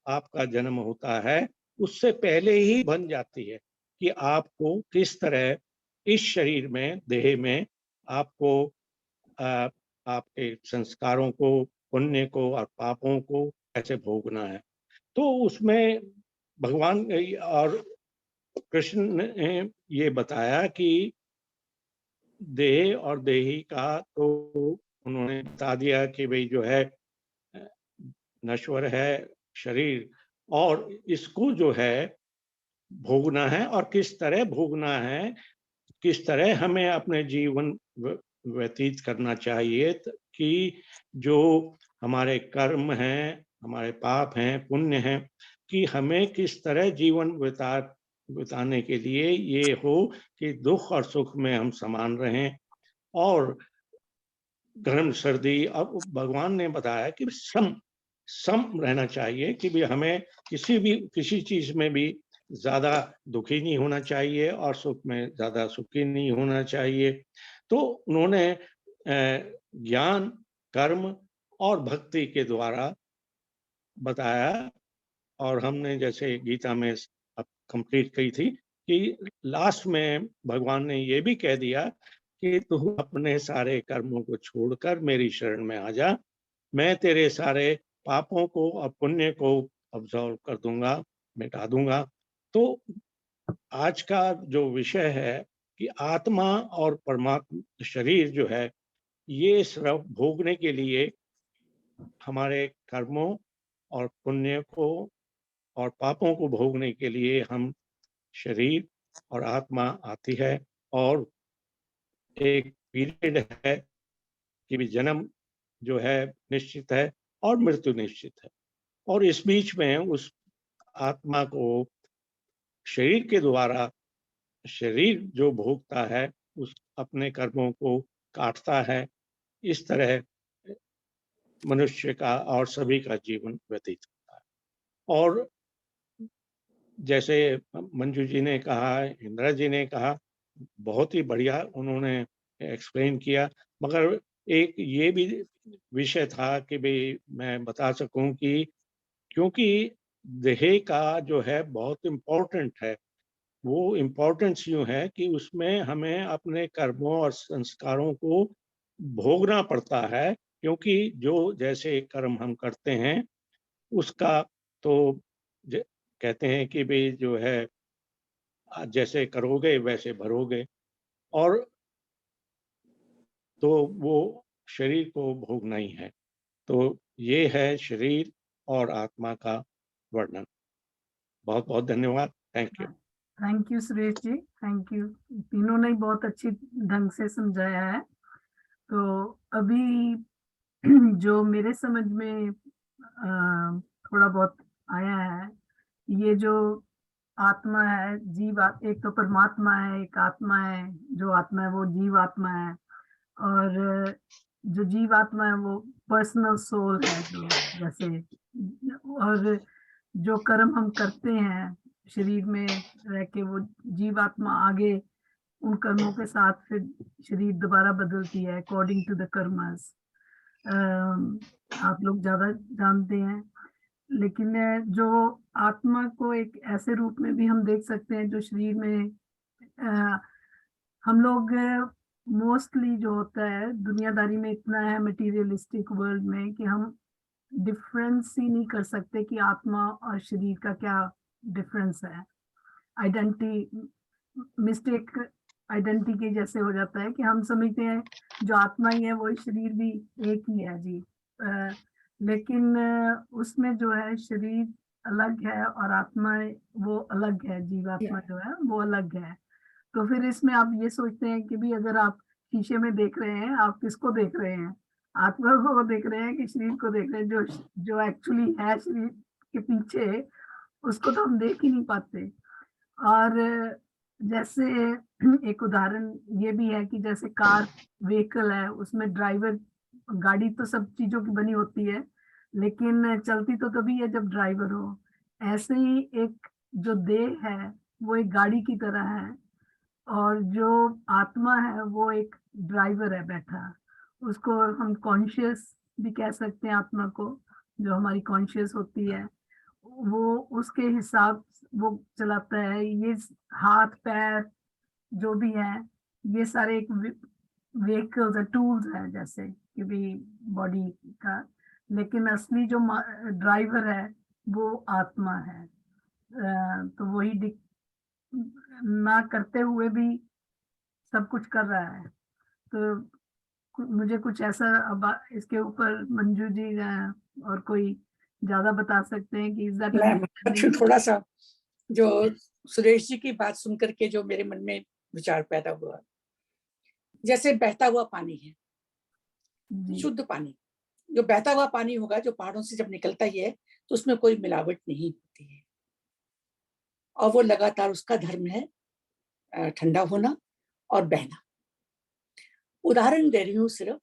आपका जन्म होता है उससे पहले ही बन जाती है कि आपको किस तरह इस शरीर में, देह में आपको आपके संस्कारों को, पुण्य को और पापों को कैसे भोगना है। तो उसमें भगवान और कृष्ण ने ये बताया कि देह और देही का तो उन्होंने बता दिया कि भाई जो है नश्वर है शरीर, और इसको जो है भोगना है। और किस तरह भोगना है, किस तरह हमें अपने जीवन व्यतीत करना चाहिए कि जो हमारे कर्म हैं, हमारे पाप हैं, पुण्य हैं, कि हमें किस तरह जीवन बिताने के लिए ये हो कि दुख और सुख में हम समान रहें। और गर्म सर्दी, अब भगवान ने बताया कि सम रहना चाहिए कि भी हमें किसी चीज में भी ज्यादा दुखी नहीं होना चाहिए और सुख में ज्यादा सुखी नहीं होना चाहिए। तो उन्होंने ज्ञान, कर्म और भक्ति के द्वारा बताया। और हमने जैसे गीता में कंप्लीट की थी कि लास्ट में भगवान ने ये भी कह दिया कि तू अपने सारे कर्मों को छोड़कर मेरी शरण में आ जा, मैं तेरे सारे पापों को और पुण्य को अब्सॉर्व कर दूंगा, मिटा दूंगा। तो आज का जो विषय है कि आत्मा और परमात्मा शरीर जो है, ये सिर्फ भोगने के लिए, हमारे कर्मों और पुण्य को और पापों को भोगने के लिए हम शरीर और आत्मा आती है। और एक पीरियड है कि भी जन्म जो है निश्चित है और मृत्यु निश्चित है। और इस बीच में उस आत्मा को शरीर के द्वारा, शरीर जो भोगता है उस अपने कर्मों को काटता है। इस तरह मनुष्य का और सभी का जीवन व्यतीत होता है। और जैसे मंजू जी ने कहा, इंदिरा जी ने कहा, बहुत ही बढ़िया उन्होंने एक्सप्लेन किया। मगर एक ये भी विषय था कि भाई मैं बता सकूं कि क्योंकि देह का जो है बहुत इम्पोर्टेंट है, वो इम्पोर्टेंस यूँ है कि उसमें हमें अपने कर्मों और संस्कारों को भोगना पड़ता है, क्योंकि जो जैसे कर्म हम करते हैं उसका तो ज कहते हैं कि भई जो है जैसे करोगे वैसे भरोगे, और तो वो शरीर को भोगना ही है। तो ये है शरीर और आत्मा का वर्णन। बहुत-बहुत धन्यवाद। Thank you. Thank you Suresh ji, thank you. तीनों ने बहुत अच्छी ढंग से समझाया है। तो अभी जो मेरे समझ में थोड़ा बहुत आया है, ये जो आत्मा है, एक तो परमात्मा है, एक आत्मा है। जो आत्मा है वो जीव आत्मा है, और जो जीव आत्मा है वो पर्सनल सोल है, जो जैसे, और जो कर्म हम करते हैं शरीर में रह के, वो जीव आत्मा आगे उन कर्मों के साथ फिर शरीर दोबारा बदलती है अकॉर्डिंग टू द कर्मस। आप लोग ज्यादा जानते हैं, लेकिन जो आत्मा को एक ऐसे रूप में भी हम देख सकते हैं जो शरीर में हम लोग मोस्टली जो होता है दुनियादारी में इतना है मटेरियलिस्टिक वर्ल्ड में कि हम डिफरेंस ही नहीं कर सकते कि आत्मा और शरीर का क्या डिफरेंस है। आइडेंटिटी मिस्टेक आइडेंटिटी के जैसे हो जाता है कि हम समझते हैं जो आत्मा ही है वही शरीर भी एक ही है जी। लेकिन उसमें जो है शरीर अलग है और आत्मा वो अलग है, जीवात्मा जो है वो अलग है। तो फिर इसमें आप ये सोचते हैं कि भी अगर आप शीशे में देख रहे हैं, आप किसको देख रहे हैं? आत्मा को देख रहे हैं कि शरीर को देख रहे हैं? जो जो एक्चुअली है शरीर के पीछे, उसको तो हम देख ही नहीं पाते। और जैसे एक उदाहरण ये भी है कि जैसे कार व्हीकल है, उसमें ड्राइवर, गाड़ी तो सब चीजों की बनी होती है, लेकिन चलती तो तभी है जब ड्राइवर हो। ऐसे ही एक जो देह है वो एक गाड़ी की तरह है, और जो आत्मा है वो एक ड्राइवर है बैठा। उसको हम कॉन्शियस भी कह सकते हैं आत्मा को, जो हमारी कॉन्शियस होती है वो उसके हिसाब वो चलाता है। ये हाथ पैर जो भी है, ये सारे एक व्हीकल्स है, टूल्स है जैसे कि भी बॉडी का। लेकिन असली जो ड्राइवर है वो आत्मा है। तो वही ना करते हुए भी सब कुछ कर रहा है। तो मुझे कुछ ऐसा अब इसके ऊपर मंजू जी और कोई ज्यादा बता सकते हैं कि इज दैट मैं थोड़ा सा जो सुरेश जी की बात सुन करके जो मेरे मन में विचार पैदा हुआ, जैसे बहता हुआ पानी है, शुद्ध पानी, जो बहता हुआ पानी होगा जो पहाड़ों से जब निकलता ही है तो उसमें कोई मिलावट नहीं होती है, और वो लगातार उसका धर्म है ठंडा होना और बहना। उदाहरण दे रही हूँ सिर्फ,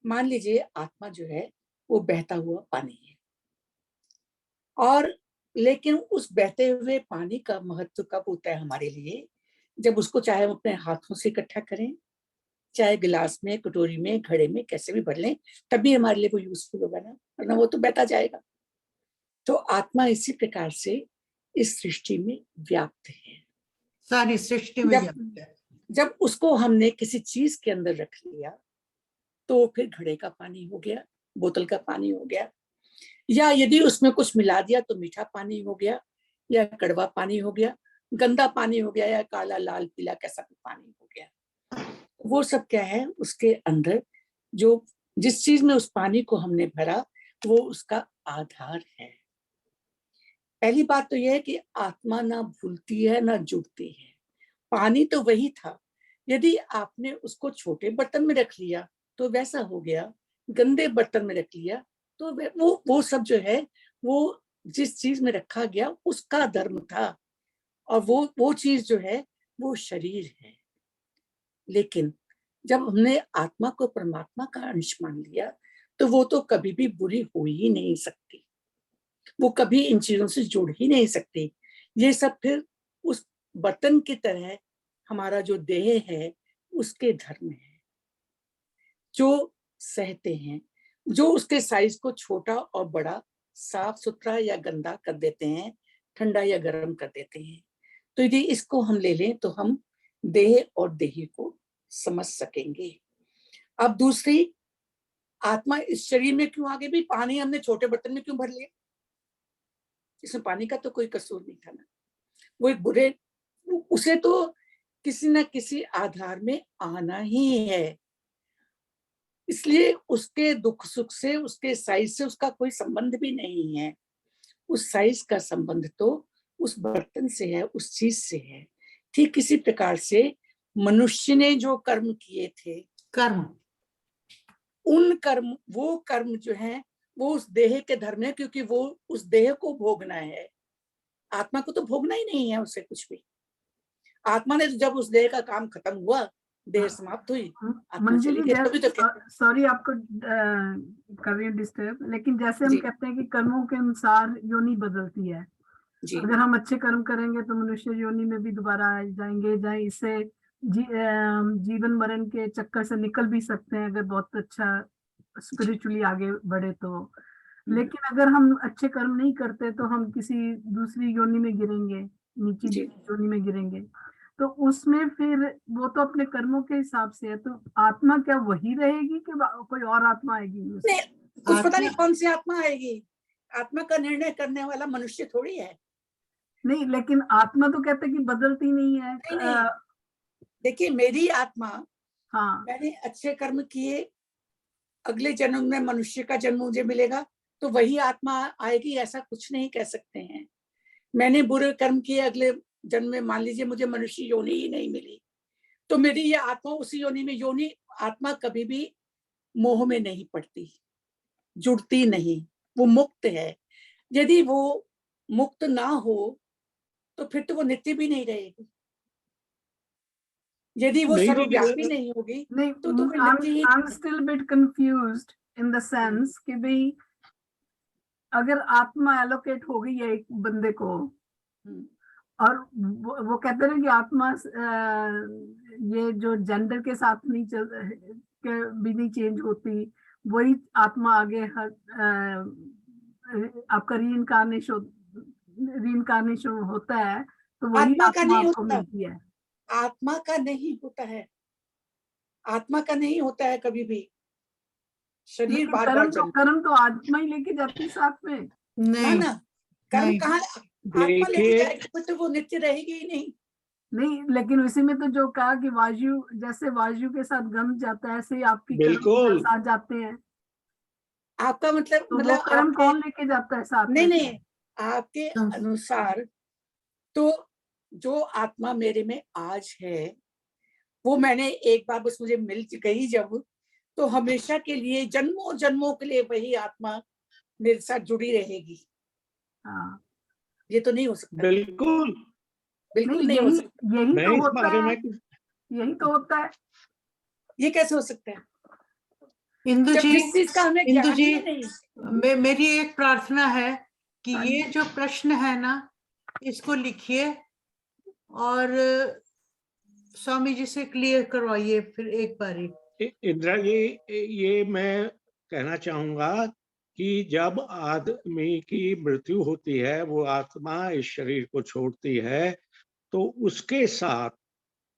मान लीजिए आत्मा जो है वो बहता हुआ पानी है, और लेकिन उस बहते हुए पानी का महत्व कब होता है हमारे लिए? जब उसको चाहे हम अपने हाथों से इकट्ठा करें, चाहे गिलास में, कटोरी में, घड़े में, कैसे भी भर लें, तभी हमारे लिए वो यूजफुल होगा ना, वरना वो तो बहता जाएगा। तो आत्मा इसी प्रकार से इस सृष्टि में व्याप्त है, सारी सृष्टि में व्याप्त है। जब उसको हमने किसी चीज के अंदर रख लिया तो फिर घड़े का पानी हो गया, बोतल का पानी हो गया, या यदि उसमें कुछ मिला दिया तो मीठा पानी हो गया, या कड़वा पानी हो गया, गंदा पानी हो गया, या काला लाल पीला कैसा भी पानी हो गया। वो सब क्या है, उसके अंदर जो जिस चीज में उस पानी को हमने भरा वो उसका आधार है। पहली बात तो यह है कि आत्मा ना भूलती है ना जुड़ती है। पानी तो वही था, यदि आपने उसको छोटे बर्तन में रख लिया तो वैसा हो गया, गंदे बर्तन में रख लिया तो वो सब जो है वो जिस चीज में रखा गया उसका धर्म था, और वो चीज जो है वो शरीर है। लेकिन जब हमने आत्मा को परमात्मा का अंश मान लिया तो वो तो कभी भी बुरी हो ही नहीं सकती, वो कभी इन चीजों से जुड़ ही नहीं सकती। ये सब फिर उस बर्तन की तरह हमारा जो देह है उसके धर्म है, जो सहते हैं, जो उसके साइज को छोटा और बड़ा, साफ सुथरा या गंदा कर देते हैं, ठंडा या गर्म कर देते हैं। तो यदि इसको हम ले लें तो हम देह और देही को समझ सकेंगे। अब दूसरी, आत्मा इस शरीर में क्यों आ गई? भी पानी हमने छोटे बर्तन में क्यों भर लिया? इसमें पानी का तो कोई कसूर नहीं था ना। वो एक बुरे, उसे तो किसी न किसी आधार में आना ही है, इसलिए उसके दुख सुख से, उसके साइज से उसका कोई संबंध भी नहीं है। उस साइज का संबंध तो उस बर्तन से है, उस चीज से है। ठीक किसी प्रकार से मनुष्य ने जो कर्म किए थे, कर्म, उन कर्म, वो कर्म जो है वो उस देह के धर्म है, क्योंकि वो उस देह को भोगना है। आत्मा को तो भोगना ही नहीं है उसे कुछ भी। आत्मा ने तो जब उस देह का काम खत्म हुआ, देह समाप्त हुई, आत्मा मंजू चली जी, गई। तभी तो सॉरी आपको कर रही हूँ डिस्टर्ब, लेकिन जैसे हम जी। कहते हैं कि कर्मों के अनुसार योनि बदलती है। जी अगर हम अच्छे कर्म करेंगे तो मनुष्य योनि में भी दोबारा आ जाएंगे, जहाँ इससे जीवन मरण के चक्कर से निकल भी सकते हैं अगर बहुत अच्छा स्पिरिचुअली आगे बढ़े तो। लेकिन अगर हम अच्छे कर्म नहीं करते तो हम किसी दूसरी योनि में गिरेंगे, नीची जी। योनि में गिरेंगे। तो उसमें फिर वो तो अपने कर्मों के हिसाब से है। तो आत्मा क्या वही रहेगी कि कोई और आत्मा आएगी उसमें? नहीं, कुछ पता नहीं कौन सी आत्मा आएगी। आत्मा का निर्णय करने वाला मनुष्य थोड़ी है। नहीं, लेकिन आत्मा तो कहते कि बदलती नहीं है। नहीं, देखिए मेरी आत्मा, हाँ, मैंने अच्छे कर्म किए, अगले जन्म में मनुष्य का जन्म मुझे मिलेगा तो वही आत्मा आएगी, ऐसा कुछ नहीं कह सकते हैं। मैंने बुरे कर्म किए, अगले जन्म में मान लीजिए मुझे मनुष्य योनि ही नहीं मिली, तो मेरी ये आत्मा उसी योनि में, योनि आत्मा कभी भी मोह में नहीं पड़ती, जुड़ती नहीं, वो मुक्त है। यदि वो मुक्त ना हो तो फिर तो वो नित्य भी नहीं रहेगी। यदि वो नहीं सर्वव्यापी जी, नहीं होगी नहीं, तो फिर नित्य ही I'm still bit confused in the sense कि भाई अगर आत्मा एलोकेट हो गई है एक बंदे को, और वो कहते हैं कि आत्मा ये जो जेंडर के साथ नहीं चल के भी नहीं चेंज होती, वही आत्मा आगे आपका रीइंकार्नेशन होता है, तो वही आत्मा का आत्मा नहीं आपको होता, मिलती है। आत्मा का नहीं होता है, आत्मा का नहीं होता है कभी भी। शरीर लेकिन बार बार कर्म तो आत्मा ही लेके जाती है साथ में। ना नहीं, ना, कर्म नहीं, कहाँ आत्मा लेके देखिए जाएगी, फिर तो वो नित्य रहेगी ही नहीं। नहीं, लेकिन उसी में तो जो कहा कि वायु, जैसे वायु के साथ गंध जाता है, ऐसे ही आपकी कर्म बिल्कुल साथ जाते हैं। आपका मतलब, तो वो कर्म आपके, कौन लेके जाता है साथ नहीं में? नहीं, आपके अनुसार तो जो आत्मा मेरे में आज है, वो मैंने एक बार बस मुझे मिल गई जब, तो हमेशा के लिए, जन्मों जन्मों के लिए वही आत्मा मेरे साथ जुड़ी रहेगी। हाँ, ये तो नहीं हो सकता, बिल्कुल। बिल्कुल नहीं, नहीं हो सकता। यही मैं तो इस होता बारे है, में यही तो होता है। ये कैसे हो सकता है इंदु जब जी, जिस चीज का हमें इंदु ज्ञान जी, ही नहीं। मेरी एक प्रार्थना है कि हाँ ये जो प्रश्न है ना, इसको लिखिए और स्वामी जी से क्लियर करवाइए फिर एक बारी। इंदिरा जी, ये मैं कहना चाहूंगा कि जब आदमी की मृत्यु होती है, वो आत्मा इस शरीर को छोड़ती है, तो उसके साथ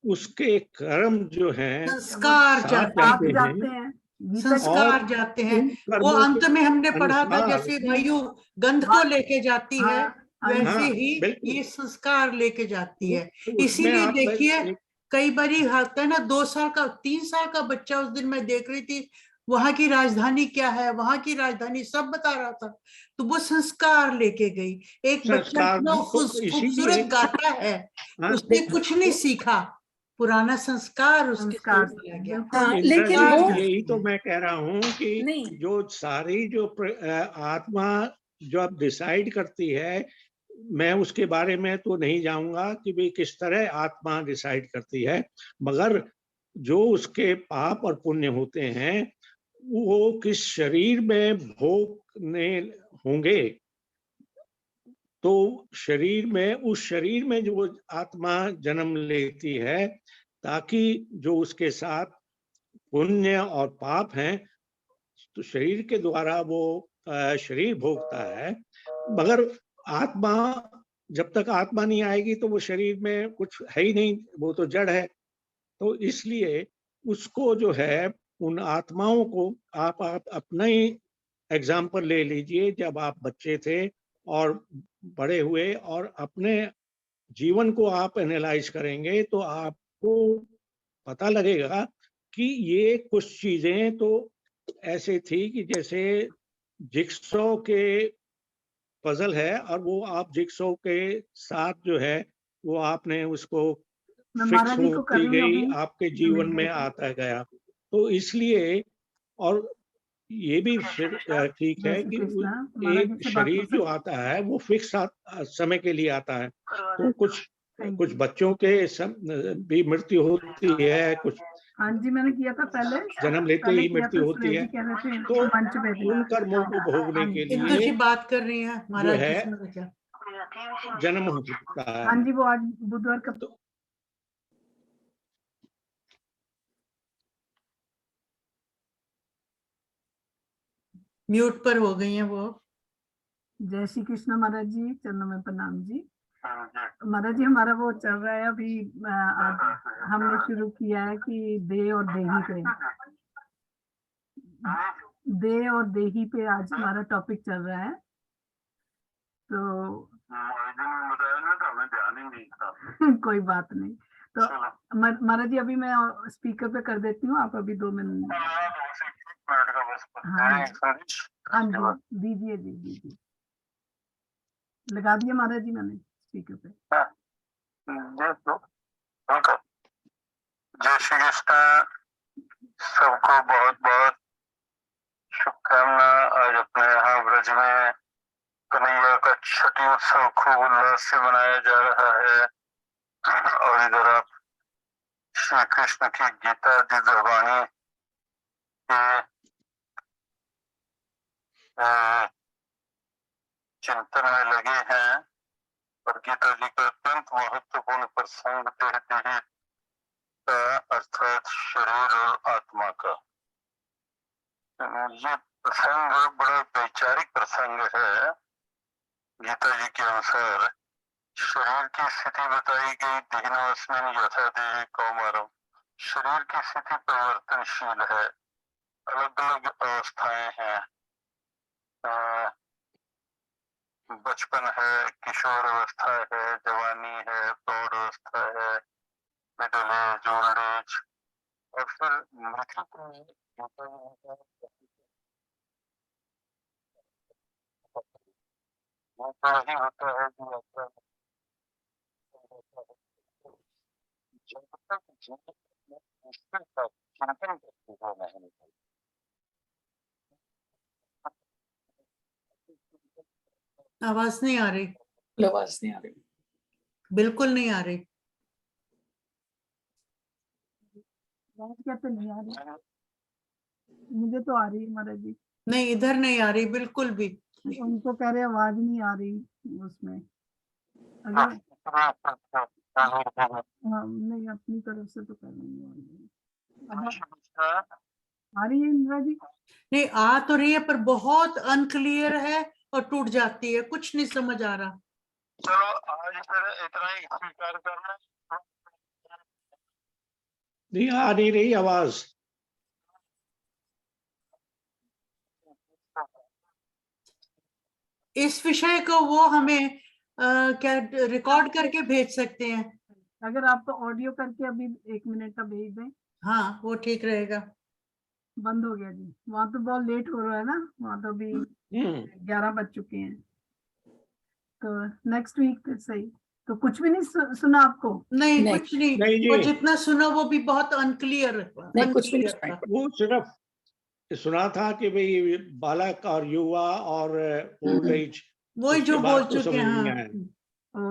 उसके कर्म जो हैं संस्कार साथ जाते आप हैं, जाते हैं गीता संस्कार जाते हैं। उन वो कर्मों अंत के में हमने पढ़ा था, अनुसार, जैसे वायु गंध को लेके जाती है, हाँ, हाँ जी। वैसे हाँ ही बिल्कुल, ये संस्कार लेके जाती है। तो उसमें इसीलिए आप देखिए, कई बारी होता है ना, 2 साल का 3 साल का बच्चा, उस दिन मैं देख रही थी, वहां की राजधानी क्या है, वहां की राजधानी सब बता रहा था। तो वो संस्कार लेके गई। एक बच्चा संस्कार इतना तो इसीलिए, खूबसूरत गाता है, हाँ, उसने कुछ नहीं सीखा, पुराना संस्कार उसके संस्कार थ्रू दिया गया। बिल्कुल। हाँ, इंदिरा लेकिन जी, वो यही तो मैं कह रहा हूँ कि नहीं, जो सारी जो आत्मा जब डिसाइड करती है, मैं उसके बारे में तो नहीं जाऊंगा कि भाई किस तरह आत्मा डिसाइड करती है, मगर जो उसके पाप और पुण्य होते हैं वो किस शरीर में भोगने होंगे, तो शरीर में, उस शरीर में जो आत्मा जन्म लेती है ताकि जो उसके साथ पुण्य और पाप हैं तो शरीर के द्वारा वो शरीर भोगता है, मगर आत्मा, जब तक आत्मा नहीं आएगी तो वो शरीर में कुछ है ही नहीं, वो तो जड़ है। तो इसलिए उसको जो है, उन आत्माओं को आप अपना ही एग्जाम्पल ले लीजिए। जब आप बच्चे थे और बड़े हुए और अपने जीवन को आप एनालाइज करेंगे तो आपको पता लगेगा कि ये कुछ चीजें तो ऐसे थी कि जैसे जिक्सॉ के पजल है और वो आप जिक्सॉ के साथ जो है वो आपने उसको मैं फिक्स महाराज जी को कर होती रही हूँ गई, अभी। आपके जीवन में आता गया। तो इसलिए, और ये भी फिर ठीक जय है श्री कि कृष्णा, महाराज जी एक से बात शरीर कर जो सकते आता है वो फिक्स समय के लिए आता है। तो कुछ हैं? बच्चों के भी मृत्यु होती है, कुछ हाँ जी, मैंने किया था पहले जन्म लेते ही किया मृत्यु था, होती सुरेश है। जी कह रहे थे तो मंच पे भी। उन कर्मों को भोगने हाँ के जी, इंदु जी लिए बात कर रही है, जो महाराज है जी से क्या? जन्म होता हाँ है। जी, वो आज बुधवार का। तो म्यूट पर हो गई हैं वो। जय श्री कृष्ण महाराज जी, चरणों में प्रणाम जी। महाराज जी, हमारा वो चल रहा है अभी, आज हमने शुरू किया है कि देह और देही पे, देह और देही पे आज हमारा टॉपिक चल रहा है। तो कोई बात नहीं। तो महाराज जी अभी मैं स्पीकर पे कर देती हूँ, आप अभी 2 मिनट। हाँ जी, दीजिए जी, दीजिए, लगा दिया महाराज जी मैंने स्पीकर पे। जय श्री कृष्ण, सबको बहुत बहुत शुभकामना। आज अपने यहाँ ब्रज में कन्हैया का छठी उत्सव खूब उल्लास से मनाया जा रहा है और इधर आप श्री कृष्ण की गीता दिव्यवाणी के चिंतन में लगे हैं और गीता जी का अत्यंत महत्वपूर्ण प्रसंग देह का अर्थात शरीर और आत्मा का। ये प्रसंग बड़ा वैचारिक प्रसंग है। गीता जी के अनुसार शरीर की स्थिति बताई गई, दीनवस्मिन यथा देहि कौमारम। शरीर की स्थिति परिवर्तनशील है, अलग अलग अवस्थाएं हैं। बचपन है, किशोर अवस्था है, जवानी है, प्रौढ़ अवस्था है, मिडिल एज, ओल्ड एज, और फिर मृत्यु वही होता है जो आपका जब तक जीवन में मुश्किल का चिंतन करते हो नहीं। आवाज नहीं आ रही, आवाज नहीं आ रही। बिल्कुल नहीं आ रही। क्या तो नहीं आ रही, मुझे तो आ रही है महाराज जी। नहीं, इधर नहीं आ रही बिल्कुल भी। उनको कह रहे आवाज नहीं आ रही उसमें। अगर हाँ, नहीं अपनी तरफ से तो कर रही है। आ रही है इंदिरा जी? नहीं आ तो रही है पर बहुत अनक्लियर है और टूट जाती है, कुछ नहीं समझ आ रहा। चलो आज फिर इतना ही स्वीकार करना। नहीं आ नहीं रही आवाज। इस विषय को वो हमें क्या रिकॉर्ड करके भेज सकते हैं? अगर आप तो ऑडियो करके अभी 1 मिनट का भेज दें। हाँ वो ठीक रहेगा। बंद हो गया जी, वहां तो बहुत लेट हो रहा है ना, वहां तो अभी 11 बज चुके हैं। तो नेक्स्ट वीक सही। तो कुछ भी नहीं सुना आपको? नहीं, नहीं। कुछ नहीं, नहीं वो जी, जितना सुना वो भी बहुत अनक्लियर नहीं, कुछ भी नहीं सुनाई था। वो सिर्फ सुना था कि भाई बालक और युवा और ओल्ड एज, वही उसके जो बाद बोल तो चुके समझ हैं। नहीं हाँ। आया।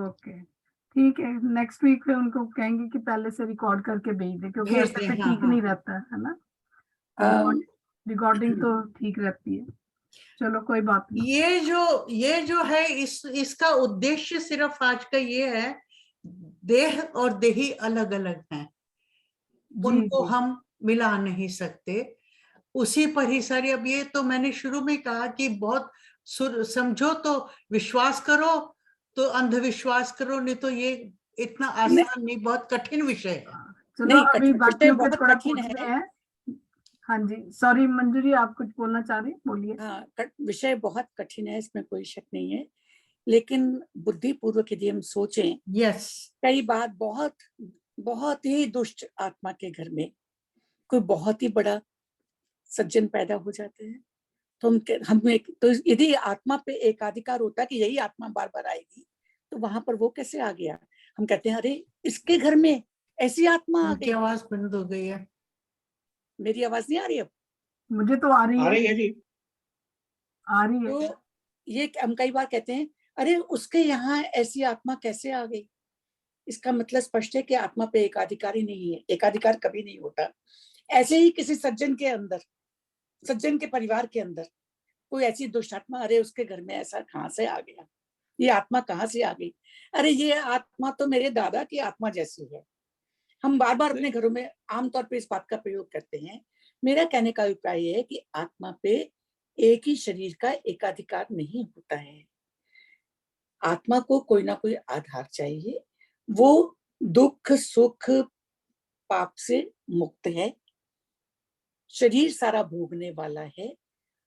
ओके, ठीक है, नेक्स्ट वीक पे उनको कहेंगे कि पहले से रिकॉर्ड करके भेज दें, क्योंकि भेज ऐसे दें, पे हाँ, ठीक हाँ। नहीं रहता है ना। अम, रिकॉर्डिंग तो ठीक रहती है। चलो कोई बात नहीं। ये जो है इसका उद्देश्य सिर्फ आज का ये है, देह और देही अलग अलग हैं, जी उनको जी हम मिला नहीं सकते। उसी पर ही सारी, अब ये तो मैंने शुरू में कहा कि बहुत समझो तो विश्वास करो, तो अंधविश्वास करो, नहीं तो ये इतना आसान नहीं, बहुत कठिन विषय है। चलो नहीं, अभी विषय बाकियों के बहुत थोड़ा कठिन पूछते है। हैं। हाँ जी, सॉरी मंजू जी, आप कुछ बोलना चाह रही हैं, बोलिए। हाँ, विषय बहुत कठिन है, इसमें कोई शक नहीं है, लेकिन बुद्धिपूर्वक यदि हम सोचें, यस, कई बार बहुत बहुत ही दुष्ट आत्मा के घर में कोई बहुत ही बड़ा सज्जन पैदा हो जाते हैं, तो तो यदि आत्मा पे एकाधिकार होता है कि यही आत्मा बार बार आएगी, तो वहां पर वो कैसे आ गया? हम कहते हैं अरे इसके घर में ऐसी आत्मा आ उनकी गई। आवाज बंद हो गई है। मेरी आवाज नहीं आ रही अब? मुझे तो आ रही आ है, रही है जी। आ रही है। तो ये हम कई बार कहते हैं अरे उसके यहाँ ऐसी आत्मा कैसे आ गई? इसका मतलब स्पष्ट है कि आत्मा पे एकाधिकार ही नहीं है, एकाधिकार कभी नहीं होता। ऐसे ही किसी सज्जन के अंदर, सज्जन के परिवार के अंदर कोई ऐसी दुष्ट आत्मा, अरे उसके घर में ऐसा कहाँ से आ गया, ये आत्मा कहाँ से आ गई? अरे ये आत्मा तो मेरे दादा की आत्मा जैसी है। हम बार बार अपने घरों में आमतौर पर इस बात का प्रयोग करते हैं। मेरा कहने का अभिप्राय है कि आत्मा पे एक ही शरीर का एकाधिकार नहीं होता है। आत्मा को कोई ना कोई आधार चाहिए, वो दुख सुख पाप से मुक्त है, शरीर सारा भोगने वाला है,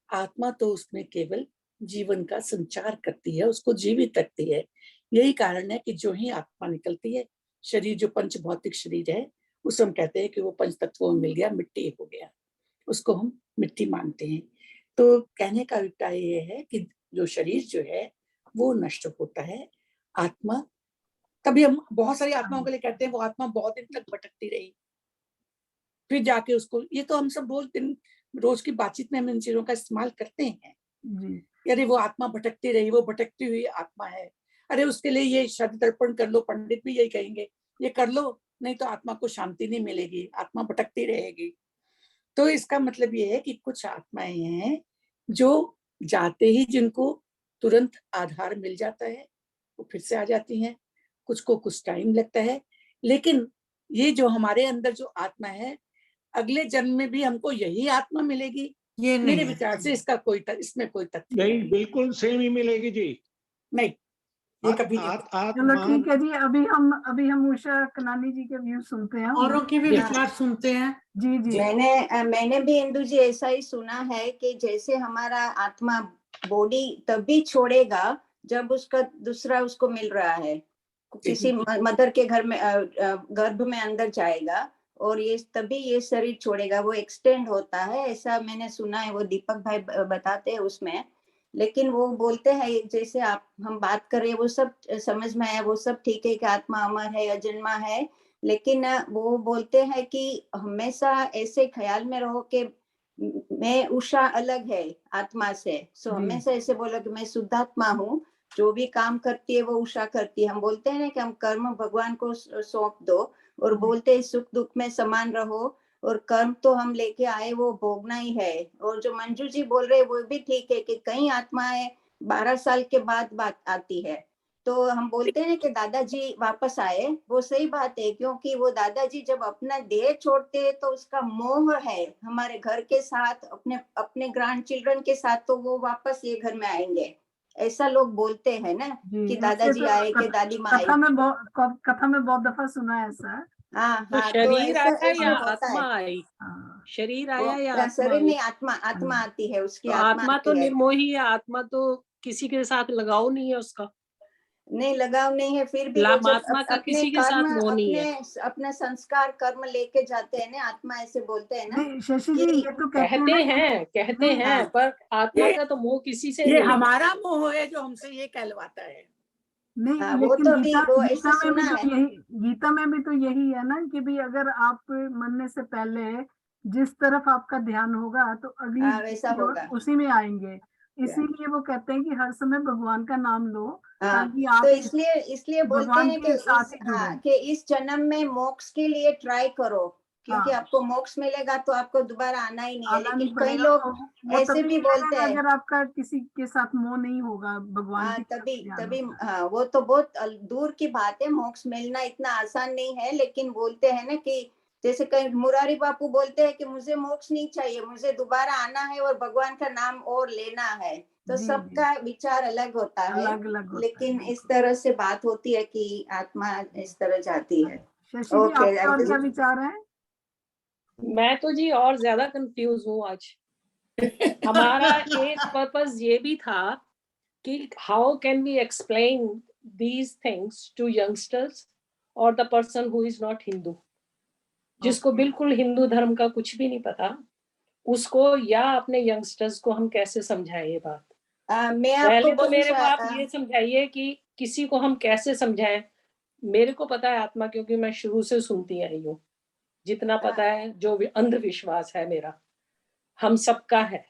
आत्मा तो उसमें केवल जीवन का संचार करती है, उसको जीवित रखती है। यही कारण है कि जो ही आत्मा निकलती है, शरीर जो पंच भौतिक शरीर है, उसे हम कहते हैं कि वो पंच तत्वों में मिल गया, मिट्टी हो गया, उसको हम मिट्टी मानते हैं। तो कहने का अभिप्राय ये है कि जो शरीर जो है वो नष्ट होता है, आत्मा, तभी हम बहुत सारी आत्माओं के लिए कहते हैं वो आत्मा बहुत दिन तक भटकती रही, फिर जाके उसको, ये तो हम सब रोज की बातचीत में हम इन चीजों का इस्तेमाल करते हैं। जी अरे वो आत्मा भटकती रही, वो भटकती हुई आत्मा है, अरे उसके लिए ये शब्द तर्पण कर लो, पंडित भी यही कहेंगे, ये कर लो, नहीं तो आत्मा को शांति नहीं मिलेगी, आत्मा भटकती रहेगी। तो इसका मतलब ये है कि कुछ आत्माएं हैं जो जाते ही जिनको तुरंत आधार मिल जाता है, वो फिर से आ जाती हैं, कुछ को कुछ टाइम लगता है, लेकिन ये जो हमारे अंदर जो आत्मा है, अगले जन्म में भी हमको यही आत्मा मिलेगी, ये नहीं मेरे है। विचार से इसमें कोई तथ्य नहीं, बिल्कुल सेम ही मिलेगी जी। नहीं, ये कभी नहीं। चलो आत्मा ठीक है जी, अभी हम उषा कनानी जी के व्यू सुनते हैं। औरों के भी जी। विचार सुनते हैं। जी जी मैंने भी इंदु जी ऐसा ही सुना है कि जैसे हमारा आत्मा बॉडी तभी छोड़ेगा जब उसका दूसरा उसको मिल रहा है, किसी मदर के घर में गर्भ में अंदर जाएगा और ये तभी ये शरीर छोड़ेगा, वो एक्सटेंड होता है, ऐसा मैंने सुना है, वो दीपक भाई बताते हैं उसमें। लेकिन वो बोलते हैं जैसे हम बात कर रहे हैं वो सब समझ में आया, वो सब ठीक है कि आत्मा अमर है, अजन्मा है, लेकिन वो बोलते हैं कि हमेशा ऐसे ख्याल में रहो कि मैं उषा अलग है आत्मा से। सो हमेशा ऐसे बोलो कि मैं शुद्धात्मा हूँ, जो भी काम करती है वो उषा करती है। हम बोलते हैं ना कि हम कर्म भगवान को सौंप दो, और बोलते हैं सुख दुख में समान रहो, और कर्म तो हम लेके आए वो भोगना ही है। और जो मंजू जी बोल रहे हैं वो भी ठीक है कि कई आत्माएं 12 साल के बाद बात आती है। तो हम बोलते हैं कि दादाजी वापस आए, वो सही बात है, क्योंकि वो दादाजी जब अपना देह छोड़ते हैं तो उसका मोह है हमारे घर के साथ, अपने ग्रैंड चिल्ड्रन के साथ, तो वो वापस ये घर में आएंगे, ऐसा लोग बोलते हैं ना कि दादाजी आए कि दादी माँ आई। कथा में बहुत दफा सुना है ऐसा। हाँ तो हाँ, तो शरीर ऐसा आया ऐसे या होता है। आत्मा आई? हाँ, शरीर आया या आत्मा शरीर आई? नहीं, आत्मा आती है, उसकी तो आत्मा आत्मा तो आती है। निर्मोही है, आत्मा तो किसी के साथ लगाव नहीं है उसका, नहीं लगाव नहीं है, फिर भी वो जब आत्मा का अपने किसी के कर्म साथ मोह नहीं है। अपने संस्कार कर्म लेके जाते हैं ना, आत्मा ऐसे बोलते हैं ना नहीं शशि जी, कि ये तो कहते कहते हैं हैं हाँ, पर आत्मा ये- का तो मोह किसी से ये नहीं। हमारा मोह है जो हमसे ये कहलवाता है। नहीं, हाँ, वो लेकिन तो अभी वो ऐसे गीता में भी सुना तो है। गीता में भी तो यही है ना कि भी अगर आप मरने से पहले जिस तरफ आपका ध्यान होगा तो अगली हाँ, वैसा जो होगा। उसी में आएंगे। इसीलिए वो कहते हैं कि हर समय भगवान का नाम लो, हाँ, ताकि तो आप इसलिए बोलते भगवान हैं कि के साथ ही जुड़े। कि इस जन्म में मोक्ष के लिए ट्राई करो, क्योंकि हाँ। आपको मोक्ष मिलेगा तो आपको दोबारा आना ही नहीं है। आना नहीं लेकिन कई पड़ेगा, लोग तो वो ऐसे तभी भी मिलेगा बोलते हैं, अगर आपका किसी के साथ मोह नहीं होगा, भगवान हाँ की तरफ तभी ध्यान तभी होगा। हाँ, वो तो बहुत दूर की बात है, मोक्ष मिलना इतना आसान नहीं है। लेकिन बोलते हैं ना कि जैसे कई मुरारी बापू बोलते हैं कि मुझे मोक्ष नहीं चाहिए, मुझे दोबारा आना है और भगवान का नाम और लेना है। तो जी, सबका विचार अलग होता है, अलग अलग होता है, लेकिन इस बिल्कुल। तरह से बात होती है कि आत्मा इस तरह जाती है। शशि जी, ओके, आपके और क्या विचार हैं? मैं तो जी और ज्यादा कंफ्यूज हूँ आज। हमारा एक पर्पस ये भी था कि how can we explain these things to youngsters और the person who is not Hindu, जिसको बिल्कुल हिंदू धर्म का कुछ भी नहीं पता, उसको या अपने यंगस्टर्स को हम कैसे समझाएं ये बात। मैं आपको पहले तो बोलूं मेरे को आप ये समझाइए कि किसी को हम कैसे समझाएं। मेरे को पता है आत्मा, क्योंकि मैं शुरू से सुनती आई हूँ, जितना पता है, जो अंधविश्वास है मेरा, हम सबका है।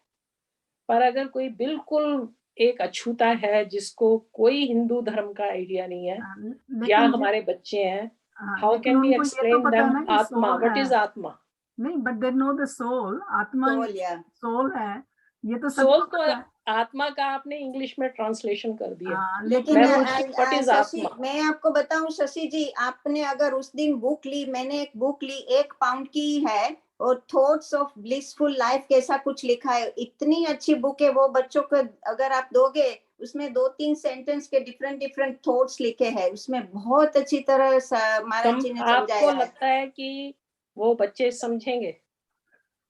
पर अगर कोई बिल्कुल एक अछूता है, जिसको कोई हिंदू धर्म का आइडिया नहीं है, या लेकिन हमारे बच्चे हैं, हाउ लेकिन कैन वी उनको ये तो एक्सप्लेन पता है देम ना कि आत्मा, सोल व्हाट है। इज आत्मा? नहीं, but they know the soul, आत्मा सोल, या सोल है, ये तो सोल सबको तो पता है। आत्मा का आपने इंग्लिश में ट्रांसलेशन कर दिया। लेकिन मैं बोलती हूँ व्हाट इज शशि, आत्मा? मैं आपको बताऊं शशि जी, आपने अगर उस दिन बुक ली, मैंने एक बुक ली 1 पाउंड की है, और थॉट्स ऑफ ब्लिसफुल लाइफ कैसा कुछ लिखा है, इतनी अच्छी बुक है वो। बच्चों को अगर आप दोगे, उसमें 2-3 सेंटेंस के डिफरेंट थॉट्स लिखे हैं, उसमें बहुत अच्छी तरह महाराज जी ने आपको समझाया है। लगता है कि वो बच्चे समझेंगे?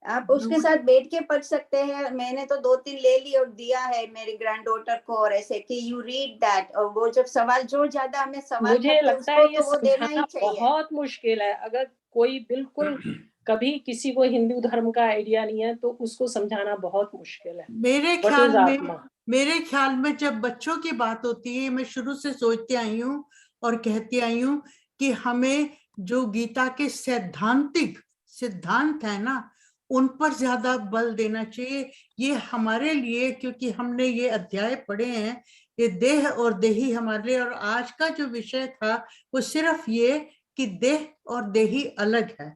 आप उसके साथ बैठ के पढ़ सकते हैं। मैंने तो 2-3 ले ली और दिया है मेरी ग्रैंड डॉटर को, और ऐसे कि यू रीड दैट, और वो जब सवाल, जो ज्यादा हमें सवाल मुझे करते हैं लगता उसको है ये तो वो देना ही समझाना चाहिए। बहुत मुश्किल है। अगर कोई बिल्कुल कभी किसी को हिंदू धर्म का आइडिया नहीं है, तो उसको समझाना बहुत मुश्किल है। मेरे ख्याल में जब बच्चों की बात होती है, मैं शुरू से सोचती आई हूँ और कहती आई हूँ कि हमें जो गीता के सैद्धांतिक सिद्धांत है ना, उन पर ज्यादा बल देना चाहिए। ये हमारे लिए, क्योंकि हमने ये अध्याय पढ़े हैं, ये देह और देही हमारे लिए, और आज का जो विषय था वो सिर्फ ये कि देह और देही अलग है।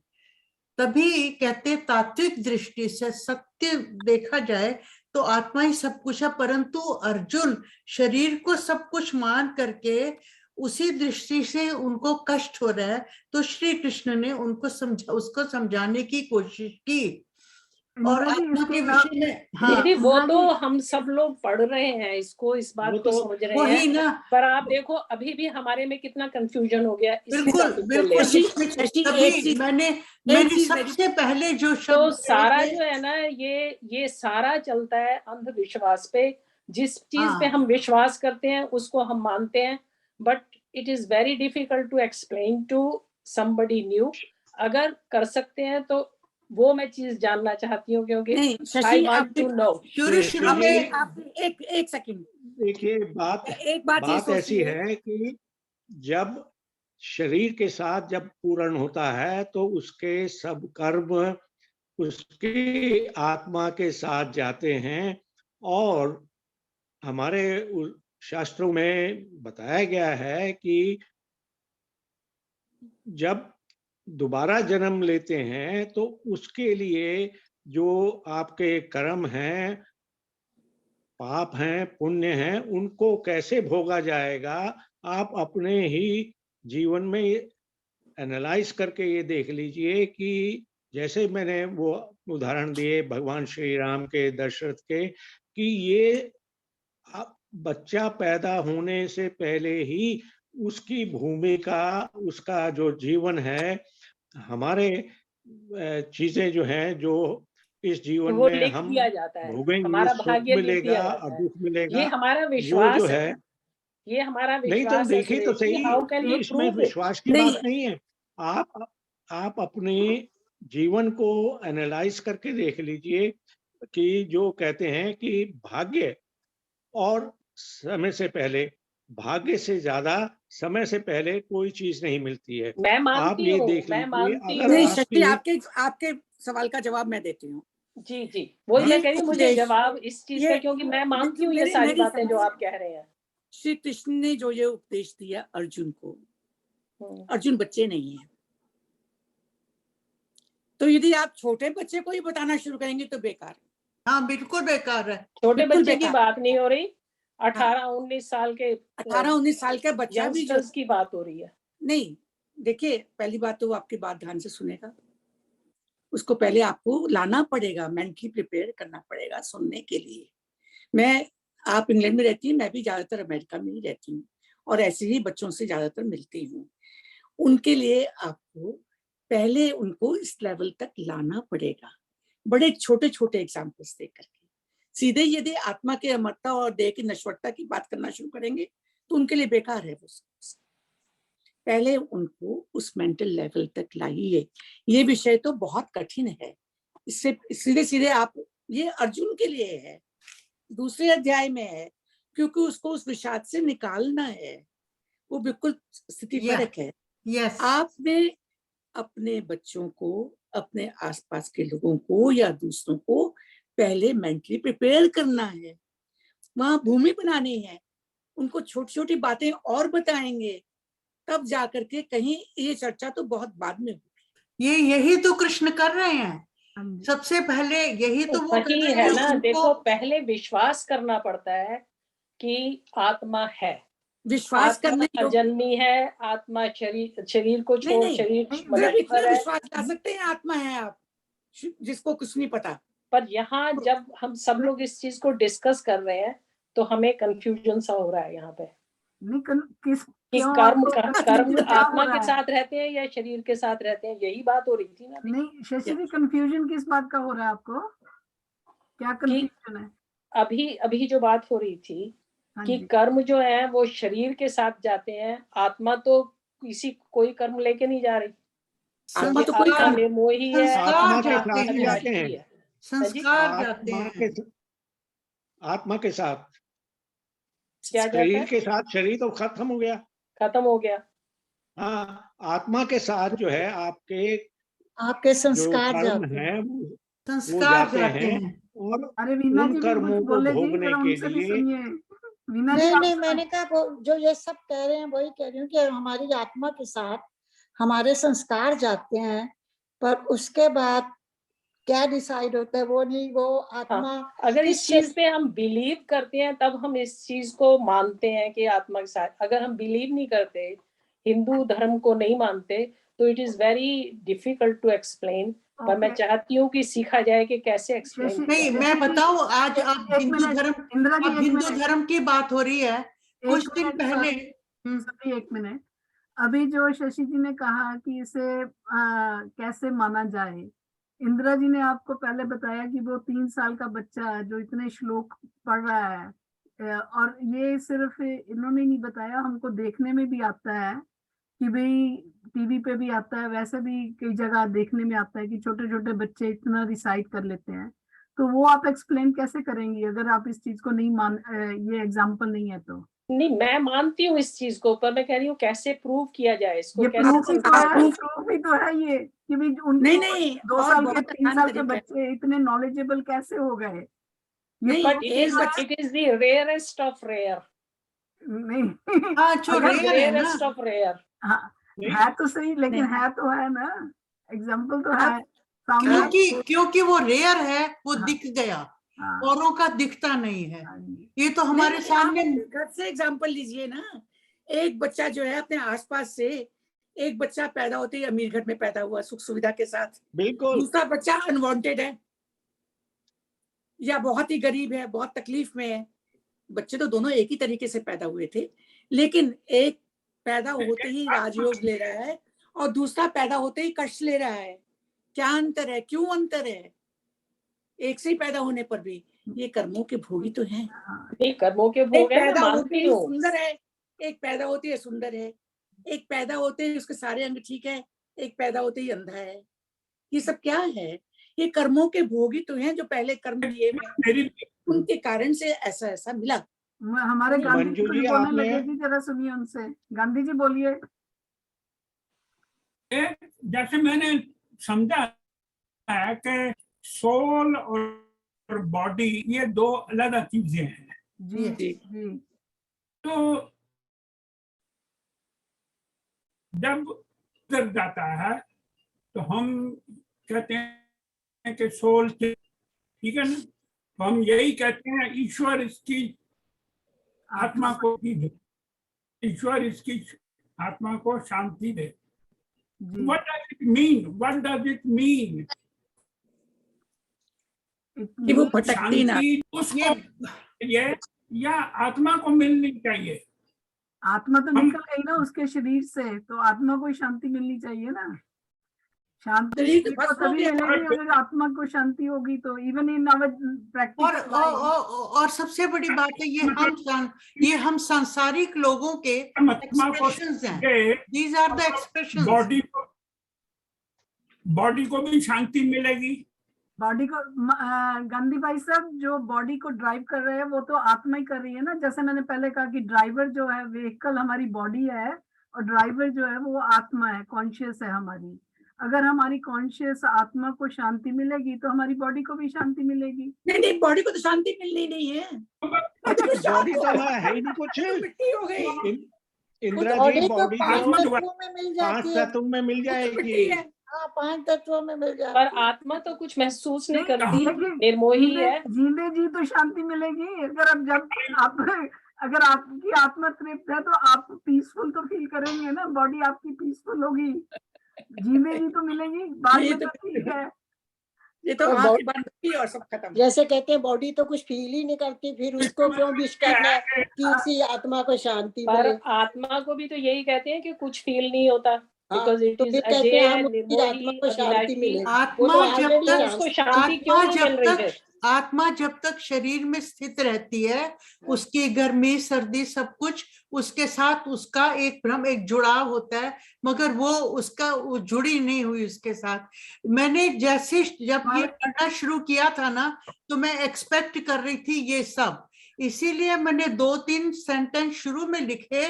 तभी कहते तात्विक दृष्टि से सत्य देखा जाए तो आत्मा ही सब कुछ है, परंतु अर्जुन शरीर को सब कुछ मान करके उसी दृष्टि से उनको कष्ट हो रहा है, तो श्री कृष्ण ने उनको उसको समझाने की कोशिश की। और आत्मा के विषय में दीदी वो तो हम सब लोग पढ़ रहे हैं इसको, इस बात को समझ रहे हैं ना, पर आप देखो अभी भी हमारे में कितना कंफ्यूजन हो गया इसी टॉपिक को लेकर। तभी मैंने सबसे पहले जो शब्द तो सारा जो है ना, ये सारा चलता है अंधविश्वास पे। जिस चीज पे हम विश्वास करते हैं उसको हम मानते हैं, but it is very difficult to explain to somebody new. अगर कर सकते हैं तो वो मैं चीज जानना चाहती हूँ, क्योंकि आई वांट टू नो। शुरू में एक सेकंड देखिए, बात ऐसी है कि जब शरीर के साथ जब पूर्ण होता है तो उसके सब कर्म उसकी आत्मा के साथ जाते हैं, और हमारे शास्त्रों में बताया गया है कि जब दोबारा जन्म लेते हैं तो उसके लिए जो आपके कर्म हैं, पाप हैं, पुण्य हैं, उनको कैसे भोगा जाएगा, आप अपने ही जीवन में एनालाइज करके ये देख लीजिए कि जैसे मैंने वो उदाहरण दिए भगवान श्री राम के, दशरथ के, कि ये बच्चा पैदा होने से पहले ही उसकी भूमिका, उसका जो जीवन है, हमारे चीजें जो हैं, जो इस जीवन वो में लिख हम दिया जाता है, भोगेंगे, हमारा सुख भाग्य लिख मिलेगा दिया और जाता है। दुख मिलेगा, ये हमारा वो विश्वास जो है। ये हमारा नहीं तो विश्वास है देखिए तो सुरेश जी, सही, हाउ कैन वी इसमें प्रूव इट? विश्वास की बात नहीं है। आप अपने जीवन को एनालाइज करके देख लीजिए कि जो कहते हैं कि भाग्य और समय से पहले, भाग्य से ज्यादा समय से पहले कोई चीज नहीं मिलती है। मैं आप मानती ये हूँ, देख मैं लीजिए, मानती अगर हूँ। शक्ति, आपकी आपके सवाल का जवाब मैं देती हूँ। जी जी, वही मैं कह रही हूँ, मुझे उपदेश, जवाब इस चीज का, क्योंकि मैं मानती हूँ ये सारी बातें जो आप कह रहे हैं। श्री कृष्ण ने जो ये उपदेश दिया अर्जुन को, अर्जुन बच्चे नहीं है, तो यदि आप छोटे बच्चे को ही बताना शुरू करेंगे तो बेकार है। हाँ बिल्कुल बेकार है। छोटे बिल्कुल बच्चे की बेकार। बात नहीं हो रही, 18-19 साल के 18-19 साल का बच्चा भी जो यंगस्टर्स की बात हो रही है। नहीं, देखिए पहली बात तो वो आपकी बात ध्यान से सुनेगा, उसको पहले आपको लाना पड़ेगा, मेंटली प्रिपेयर करना पड़ेगा सुनने के लिए। आप इंग्लैंड में रहती हैं, मैं भी ज्यादातर अमेरिका में ही रहती हूँ और ऐसे ही बच्चों से ज्यादातर मिलती हूँ। उनके लिए आपको पहले उनको इस लेवल तक लाना पड़ेगा, बड़े छोटे छोटे एग्जाम्पल्स दे करके। सीधे यदि आत्मा की अमरता और देह की नश्वरता की बात करना शुरू करेंगे तो उनके लिए बेकार है वो सब। पहले उनको उस मेंटल लेवल तक लाइए। ये विषय तो बहुत कठिन है, इससे सीधे सीधे आप, ये अर्जुन के लिए है, दूसरे अध्याय में है, क्योंकि उसको उस विषाद से निकालना है। वो बिल्कुल स्थिति परक है। यस आपने अपने बच्चों को, अपने आसपास के लोगों को या दूसरों को पहले मेंटली प्रिपेयर करना है, वहां भूमि बनानी है, उनको छोटी छोटी बातें और बताएंगे, तब जाकर के कहीं ये चर्चा तो बहुत बाद में होगी। यही तो कृष्ण कर रहे हैं। सबसे पहले यही तो वो कर वही रहे है हैं। ना, उनको देखो पहले विश्वास करना पड़ता है कि आत्मा है, विश्वास करने आत्मा अजन्मी है, आत्मा शरीर को नहीं छोड़ नहीं, शरीर सिर्फ इतना पर है। विश्वास ला सकते हैं आत्मा है आप, जिसको कुछ नहीं पता। पर यहाँ जब हम सब लोग इस चीज को डिस्कस कर रहे हैं तो हमें कंफ्यूजन सा हो रहा है यहाँ पे कि कर्म आत्मा के साथ रहते हैं या शरीर के साथ रहते हैं, यही बात हो रही थी ना। नहीं शशि जी, कंफ्यूजन किस बात का हो रहा है आपको? क्या कंफ्यूजन है? अभी जो बात हो रही थी कि कर्म जो है वो शरीर के साथ जाते हैं, आत्मा तो कोई कर्म लेके नहीं जा रही। आत्मा तो कोई आत्मा निर्मोही है, आत्मा के जाते साथ ही जाते हैं, संस्कार जाते हैं। आत्मा के साथ क्या जाता शरीर है? के साथ, शरीर तो खत्म हो गया। हाँ, आत्मा के साथ जो है आपके संस्कार जो कर्म जाते है वो जाते हैं और अरे वीना उन जी भी कर्मों कुछ को बोले जी, भोगने जरा के उनसे भी लिए सुनिए। वीना जी नहीं, मैंने कहा जो ये सब कह रहे हैं वही कह रही हूँ कि हमारी आत्मा के साथ हमारे संस्कार जाते हैं, पर उसके बाद क्या डिसाइड होता है वो नहीं, वो आत्मा। अगर इस चीज पे हम बिलीव करते हैं तब हम इस चीज को मानते हैं कि आत्मा के साथ। अगर हम बिलीव नहीं करते, हिंदू धर्म को नहीं मानते, तो it is very difficult to explain. पर मैं चाहती हूँ कि सीखा जाए कि कैसे एक्सप्लेन। नहीं, मैं बताऊं, आज आप हिंदू धर्म की बात हो रही है। कुछ दिन पहले एक मिनट, अभी जो शशि जी ने कहा कि इसे कैसे माना जाए, इंदिरा जी ने आपको पहले बताया कि वो 3 साल का बच्चा जो इतने श्लोक पढ़ रहा है, और ये सिर्फ इन्होंने नहीं बताया, हमको देखने में भी आता है कि भाई टीवी पे भी आता है, वैसे भी कई जगह देखने में आता है कि छोटे छोटे बच्चे इतना रिसाइट कर लेते हैं। तो वो आप एक्सप्लेन कैसे करेंगी अगर आप इस चीज को नहीं ये एग्जाम्पल नहीं है तो? नहीं, मैं मानती हूँ इस चीज को, पर मैं कह रही हूँ कैसे प्रूव किया जाए इसको, ये कैसे प्रूफ ही तो है ये कि भी नहीं 2 साल के 3 साल के बच्चे इतने नॉलेजेबल कैसे हो गए? It is the rarest of rare. नहीं हाँ, जो रेयर है ना, ऑफ रेयर है तो सही, लेकिन है तो है ना, एग्जाम्पल तो है। क्योंकि वो रेयर है, वो दिख गया, औरों का दिखता नहीं है। ये तो हमारे सामने। घर से एग्जाम्पल लीजिए ना, एक बच्चा जो है अपने आसपास से, एक बच्चा पैदा होते ही अमीर घर में पैदा हुआ सुख सुविधा के साथ, बिल्कुल, दूसरा बच्चा अनवांटेड है या बहुत ही गरीब है, बहुत तकलीफ में है। बच्चे तो दोनों एक ही तरीके से पैदा हुए थे, लेकिन एक पैदा होते ही राजयोग ले रहा है और दूसरा पैदा होते ही कष्ट ले रहा है। क्या अंतर है? क्यों अंतर है? एक से ही पैदा होने पर भी ये कर्मों के भोगी तो हैं। कर्मों के भोग है, पैदा होते ही सुंदर है, एक पैदा होते ही सुंदर है, एक पैदा होते ही उसके सारे अंग ठीक है, एक पैदा होते ही अंधा है। ये सब क्या है? ये कर्मों के भोगी तो हैं जो पहले कर्म लिए उनके कारण से ऐसा ऐसा मिला। हमारे गांधी जी बोलने लगे जी, जरा सुनिए उनसे। गांधी जी बोलिए। जैसे मैंने समझा है कि सोल और बॉडी ये दो अलग अलग चीजें हैं। जी जी जी। तो जब गुजर जाता है तो हम कहते हैं कि सोल, ठीक है ना, तो हम यही कहते हैं ईश्वर इसकी आत्मा को भी दे, ईश्वर इसकी आत्मा को शांति दे। जी। What does it mean? What does it mean? कि वो भटकती ना। शांति उसको ये या आत्मा को मिलनी चाहिए। आत्मा तो निकल गई ना उसके शरीर से, तो आत्मा को शांति मिलनी चाहिए ना। शांति शरीर को भस्म हो तभी गया। मिलेगी अगर आत्मा को शांति होगी। तो इवन इन आवर प्रैक्टिस और सबसे बड़ी बात है ये हम सांसारिक लोगों के एक्सप्रेशंस हैं। These are the expressions. Body को भी शांति मिलेगी। बॉडी को गांधी भाई साहब जो बॉडी को ड्राइव कर रहे हैं वो तो आत्मा ही कर रही है ना। जैसे मैंने पहले कहा कि ड्राइवर जो है, व्हीकल हमारी बॉडी है और ड्राइवर जो है वो आत्मा है, कॉन्शियस है हमारी। अगर हमारी कॉन्शियस आत्मा को शांति मिलेगी तो हमारी बॉडी को भी शांति मिलेगी। नहीं, बॉडी को तो शांति मिलनी नहीं है। बॉडी तो है ही नहीं कुछ। मिट्टी हो गई। इंदिरा जी, बॉडी तो 5 तत्वों में मिल जाएगी। हाँ, 5 तत्वों में मिल जाती पर आत्मा तो कुछ महसूस नहीं करती, निर्मोही है। जींदे जी तो शांति मिलेगी। अगर आपकी आत्मा तृप्त है तो आप पीसफुल तो फील करेंगे ना, बॉडी आपकी पीसफुल होगी। जींदे जी तो मिलेगी, बाद में तो ठीक है। ये तो आँख बंद की और सब खत्म। जैसे कहते हैं बॉडी तो कुछ फील ही नहीं करती, फिर उसको क्यों विश करना है कि उसी आत्मा को शांति पर मिले। आत्मा को भी तो यही कहते हैं कि कुछ फील नहीं होता। Because it तो is फिर कहते हैं हम अजय, उसकी आत्मा को शांति निर्मोही, मिले। आत्मा जब तक शरीर में स्थित रहती है, उसकी गर्मी सर्दी सब कुछ उसके साथ उसका एक भ्रम, एक जुड़ाव होता है, मगर वो जुड़ी नहीं हुई उसके साथ। मैंने जैसे जब ये पढ़ना शुरू किया था ना, तो मैं एक्सपेक्ट कर रही थी ये सब, इसीलिए मैंने 2-3 सेंटेंस शुरू में लिखे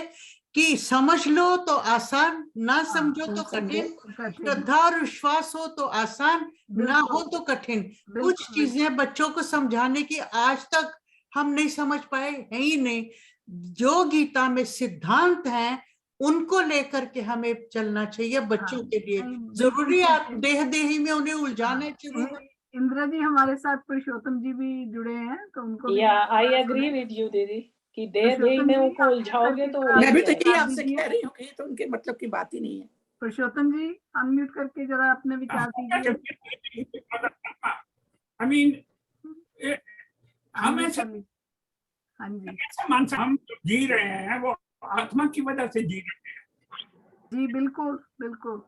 कि समझ लो तो आसान, ना समझो तो कठिन, श्रद्धा और विश्वास हो तो आसान, ना हो तो कठिन। कुछ चीजें बच्चों को समझाने की आज तक हम नहीं समझ पाए हैं ही नहीं। जो गीता में सिद्धांत हैं उनको लेकर के हमें चलना चाहिए बच्चों के लिए। जरूरी आप देही में उन्हें उलझाने शुरू। इंदिरा जी हमारे साथ पुरुषोत्तम जी भी जुड़े हैं, तो उनको आई एग्री विद यू दीदी कि देह में उनको उलझाओगे तो मैं भी तो ये आपसे कह रही हूँ कि तो उनके मतलब की बात ही नहीं है। पुरुषोत्तम जी अनम्यूट करके जरा अपने विचार दीजिए। I mean, हम जी रहे हैं वो आत्मा की वजह से जी रहे हैं। जी बिल्कुल बिल्कुल।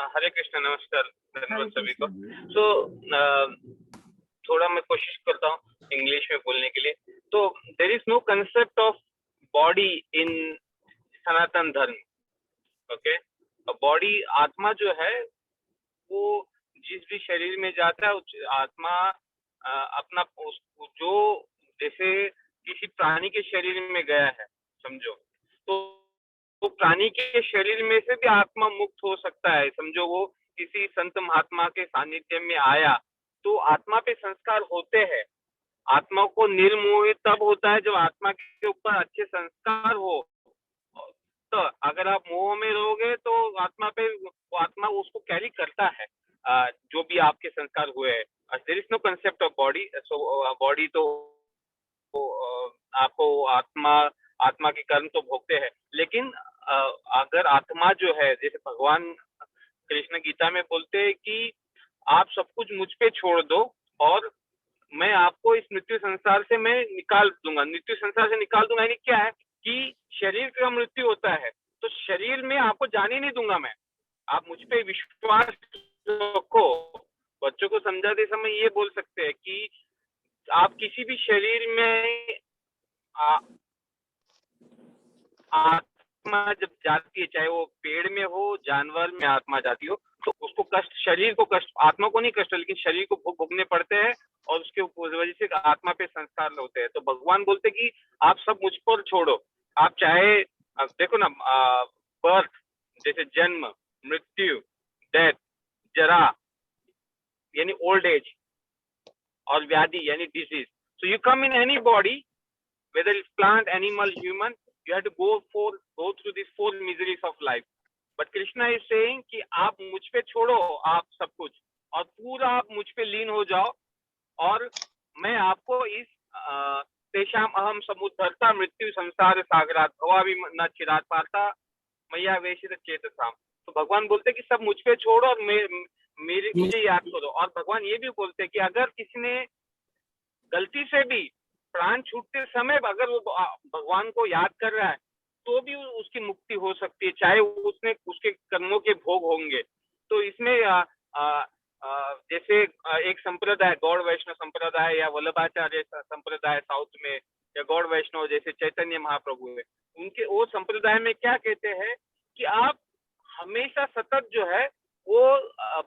हरे कृष्ण, नमस्कार धन्यवाद सभी को। सो थोड़ा मैं कोशिश करता हूँ इंग्लिश में बोलने के लिए। तो there is no concept of body in Sanatan Dharma. Okay, body, आत्मा जो है वो जिस भी शरीर में जाता है, आत्मा अपना जो जैसे किसी प्राणी के शरीर में गया है समझो, तो प्राणी के शरीर में से भी आत्मा मुक्त हो सकता है। समझो वो किसी संत महात्मा के सानिध्य में आया तो आत्मा पे संस्कार होते हैं। आत्मा को निर्मोहित तब होता है जब आत्मा के ऊपर अच्छे संस्कार हो। तो अगर आप मोह में रहोगे तो आत्मा उसको कैरी करता है, जो भी आपके संस्कार हुए हैं। There is no concept of body. So body तो आपको आत्मा के कर्म तो भोगते हैं, लेकिन अगर आत्मा जो है, जैसे भगवान कृष्ण गीता में बोलते हैं कि आप सब कुछ मुझ पे छोड़ दो और मैं आपको इस मृत्यु संसार से मैं निकाल दूंगा। मृत्यु संसार से निकाल दूंगा यानी क्या है कि शरीर का मृत्यु होता है तो शरीर में आपको जाने नहीं दूंगा मैं। आप मुझ पे विश्वास रखो। बच्चों को समझाते समय ये बोल सकते हैं कि आप किसी भी शरीर में आत्मा जब जाती है, चाहे वो पेड़ में हो, जानवर में आत्मा जाती हो, तो उसको कष्ट, शरीर को कष्ट, आत्मा को नहीं कष्ट, लेकिन शरीर को भोगने पड़ते हैं और उसके वजह से आत्मा पे संस्कार होते हैं। तो भगवान बोलते कि आप सब मुझ पर छोड़ो। आप चाहे देखो ना, बर्थ जैसे जन्म, मृत्यु, डेथ, जरा यानी ओल्ड एज, और व्याधि यानी disease. So you come in any body, whether it's plant, animal, human, you have to go through these 4 miseries of life. But Krishna is saying कि आप मुझ पे छोड़ो आप सब कुछ और पूरा आप मुझ पे लीन हो जाओ और मैं आपको इस तेषाम अहम समुद्धरता मृत्यु संसार सागरात भवाभि न चिरात पाता मैया वेशित चेतसाम। तो भगवान बोलते कि सब मुझ पे छोड़ो और मेरे मुझे याद करो। और भगवान ये भी बोलते कि अगर किसी ने गलती से भी प्राण छूटते समय अगर वो भगवान को याद कर रहा है तो भी उसकी मुक्ति हो सकती है, चाहे उसने उसके कर्मों के भोग होंगे। तो इसमें जैसे एक संप्रदाय गौड़ वैष्णव संप्रदाय या वल्लभाचार्य संप्रदाय साउथ में या गौड़ वैष्णव जैसे चैतन्य महाप्रभु है, उनके वो संप्रदाय में क्या कहते हैं कि आप हमेशा सतत जो है वो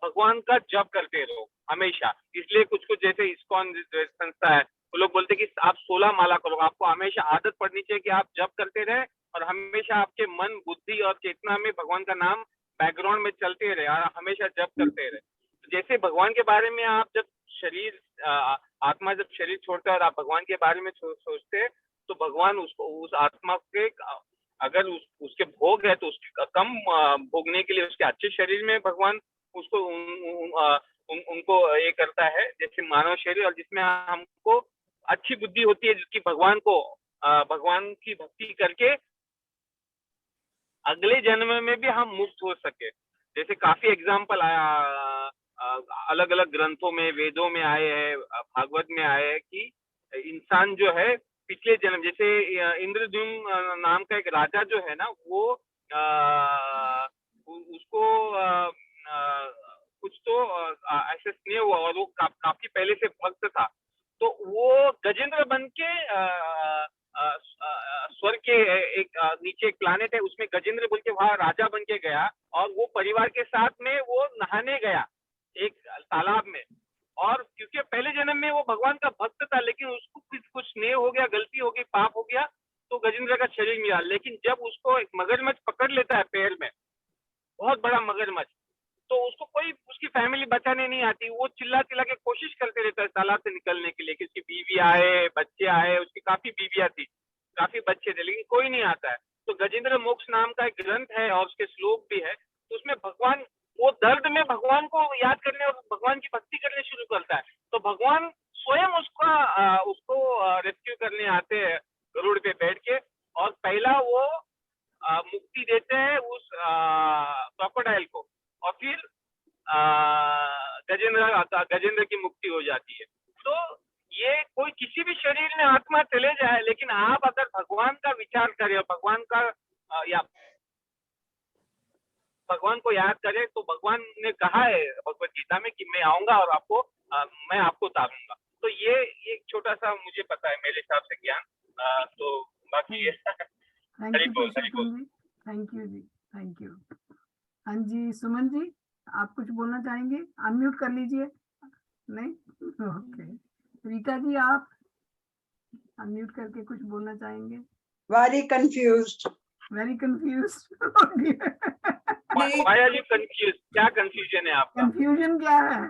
भगवान का जप करते रहो हमेशा। इसलिए कुछ कुछ जैसे इस्कॉन संस्था है वो लोग बोलते हैं कि आप 16 माला करो, आपको हमेशा आदत पड़नी चाहिए कि आप जप करते रहे और हमेशा आपके मन बुद्धि और चेतना में भगवान का नाम बैकग्राउंड में चलते रहे और हमेशा जप करते रहे। जैसे भगवान के बारे में आप जब शरीर आत्मा जब शरीर छोड़ता है और आप भगवान के बारे में सोचते हैं तो भगवान उसको उस आत्मा के अगर उसके भोग है तो उसके कम भोगने के लिए उसके अच्छे शरीर में भगवान उसको उनको ये करता है जैसे मानव शरीर, और जिसमें हमको अच्छी बुद्धि होती है जिसकी भगवान को भगवान की भक्ति करके अगले जन्म में भी हम मुक्त हो सके। जैसे काफी एग्जाम्पल आया अलग अलग ग्रंथों में वेदों में आए हैं, भागवत में आए हैं कि इंसान जो है पिछले जन्म जैसे इंद्रद्युम्न नाम का एक राजा जो है ना वो उसको कुछ तो ऐसे स्नेह हुआ और वो काफी पहले से भक्त था, तो वो गजेंद्र बन के स्वर्ग के एक नीचे एक प्लानेट है उसमें गजेंद्र बोल के वहां राजा बन के गया और वो परिवार के साथ में वो नहाने गया एक तालाब में। और क्योंकि पहले जन्म में वो भगवान का भक्त था लेकिन उसको कुछ स्नेह हो गया, गलती हो गई, पाप हो गया तो गजेंद्र का शरीर मिला। लेकिन जब उसको एक मगरमच्छ पकड़ लेता है पैर में, बहुत बड़ा मगरमच्छ, तो उसको कोई उसकी फैमिली बचाने नहीं आती, वो चिल्ला चिल्ला के कोशिश करते रहता है तालाब से निकलने के लिए कि उसकी बीवी आए बच्चे आए, उसकी काफी बीवियां थी काफी बच्चे थे लेकिन कोई नहीं आता है। तो गजेंद्र मोक्ष नाम का एक ग्रंथ है और उसके श्लोक भी है, तो उसमें भगवान वो दर्द में भगवान को याद करने और भगवान की भक्ति करने शुरू करता है तो भगवान स्वयं उसको रेस्क्यू करने आते हैं गरुड़ पे बैठ के और पहला वो मुक्ति देते हैं उस क्रोकोडाइल को और फिर गजेंद्र की मुक्ति हो जाती है। तो ये कोई किसी भी शरीर में आत्मा चले जाए लेकिन आप अगर भगवान का विचार करें भगवान का या भगवान को याद करें तो भगवान ने कहा है भगवत गीता में कि मैं आऊंगा और आपको मैं आपको उतारूंगा। तो ये एक छोटा सा मुझे पता है मेरे हिसाब से ज्ञान, तो बाकी thank you ji, thank you. हाँ जी सुमन जी आप कुछ बोलना चाहेंगे? अनम्यूट कर लीजिए। नहीं ओके। रीता जी आप अनम्यूट करके कुछ बोलना चाहेंगे? Very confused. Maya ji confuse, क्या कंफ्यूजन है आपका? कंफ्यूजन क्या है?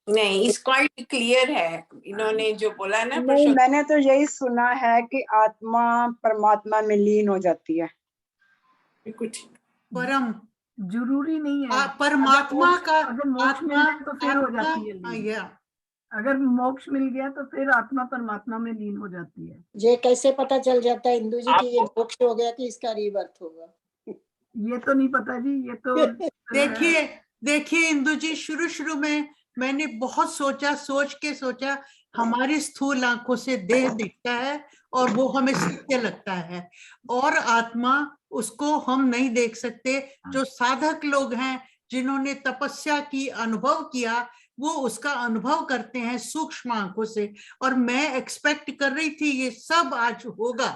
नहीं इस क्वाइट क्लियर है इन्होंने जो बोला ना। नहीं मैंने तो यही सुना है कि आत्मा परमात्मा में लीन हो जाती है। कुछ परम जरूरी नहीं है परमात्मा का अगर मोक्ष मिल जाए तो फिर हो जाती है। अगर मोक्ष मिल गया तो फिर आत्मा परमात्मा में लीन हो जाती है। ये कैसे पता चल जाता है इंदु जी कि ये मोक्ष हो गया कि इसका रीबर्थ होगा? ये तो नहीं पता जी, ये तो देखिए इंदु जी शुरू में मैंने बहुत सोचा हमारी स्थूल आंखों से देह दिखता है और वो हमें सत्य लगता है और आत्मा उसको हम नहीं देख सकते। जो साधक लोग हैं जिन्होंने तपस्या की अनुभव किया वो उसका अनुभव करते हैं सूक्ष्म आंखों से और मैं एक्सपेक्ट कर रही थी ये सब आज होगा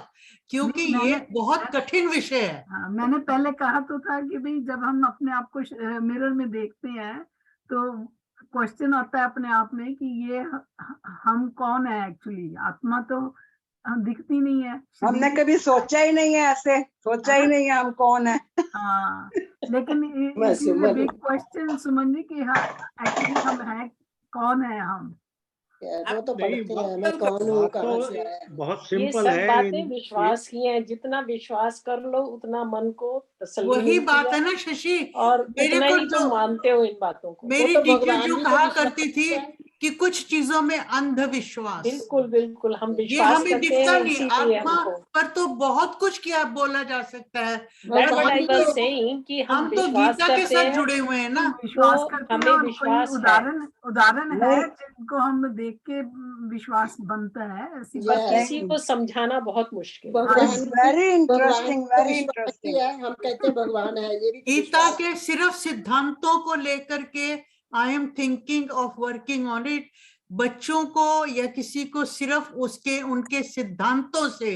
क्योंकि ये बहुत कठिन विषय है। मैंने पहले कहा तो था कि भाई जब हम अपने आप को मिरर में देखते हैं तो क्वेश्चन आता है अपने आप में कि ये हम कौन है एक्चुअली। आत्मा तो दिखती नहीं है, हमने कभी सोचा ही नहीं है, ऐसे सोचा ही नहीं है हम कौन है। हाँ लेकिन बिग क्वेश्चन सुमन जी कि एक्चुअली हम है कौन है हम। वो तो नहीं, पढ़ते हैं, मैं कौन हूँ, बात कहाँ तो से आया है। बहुत ये सिंपल सब है। बातें विश्वास की हैं, जितना विश्वास कर लो उतना मन को तसल्ली वही मिलती बात है ना शशि, और मेरे उतना को ही तुम तो मानते हो इन बातों को। मेरी तो टीचर भगवान जो भी तो कहा विश्वास करती थी है। कि कुछ चीजों में अंधविश्वास, बिल्कुल बिल्कुल, हम ये विश्वास हमें करते दिखता हैं नहीं। इसीलिए आत्मा हमको। पर तो बहुत कुछ किया बोला जा सकता है। That's अगर what I हम was तो saying कि हम तो विश्वास गीता के करते साथ हैं जुड़े हुए हैं ना। विश्वास तो करते हैं हमें और कोई विश्वास है। उदाहरण है नहीं। जिनको हम देख के विश्वास बनता है, ऐसी पर बात किसी नहीं। को समझाना बहुत मुश्किल है। भगवान It's भी very interesting, तो very विश्वास ही interesting. है, हम कहते हैं भगवान है, ये भी तो गीता विश्वास के सिर्फ सिद्धांतों को लेकर के I am thinking of working on it. बच्चों को या किसी को सिर्फ उसके उनके सिद्धांतों से,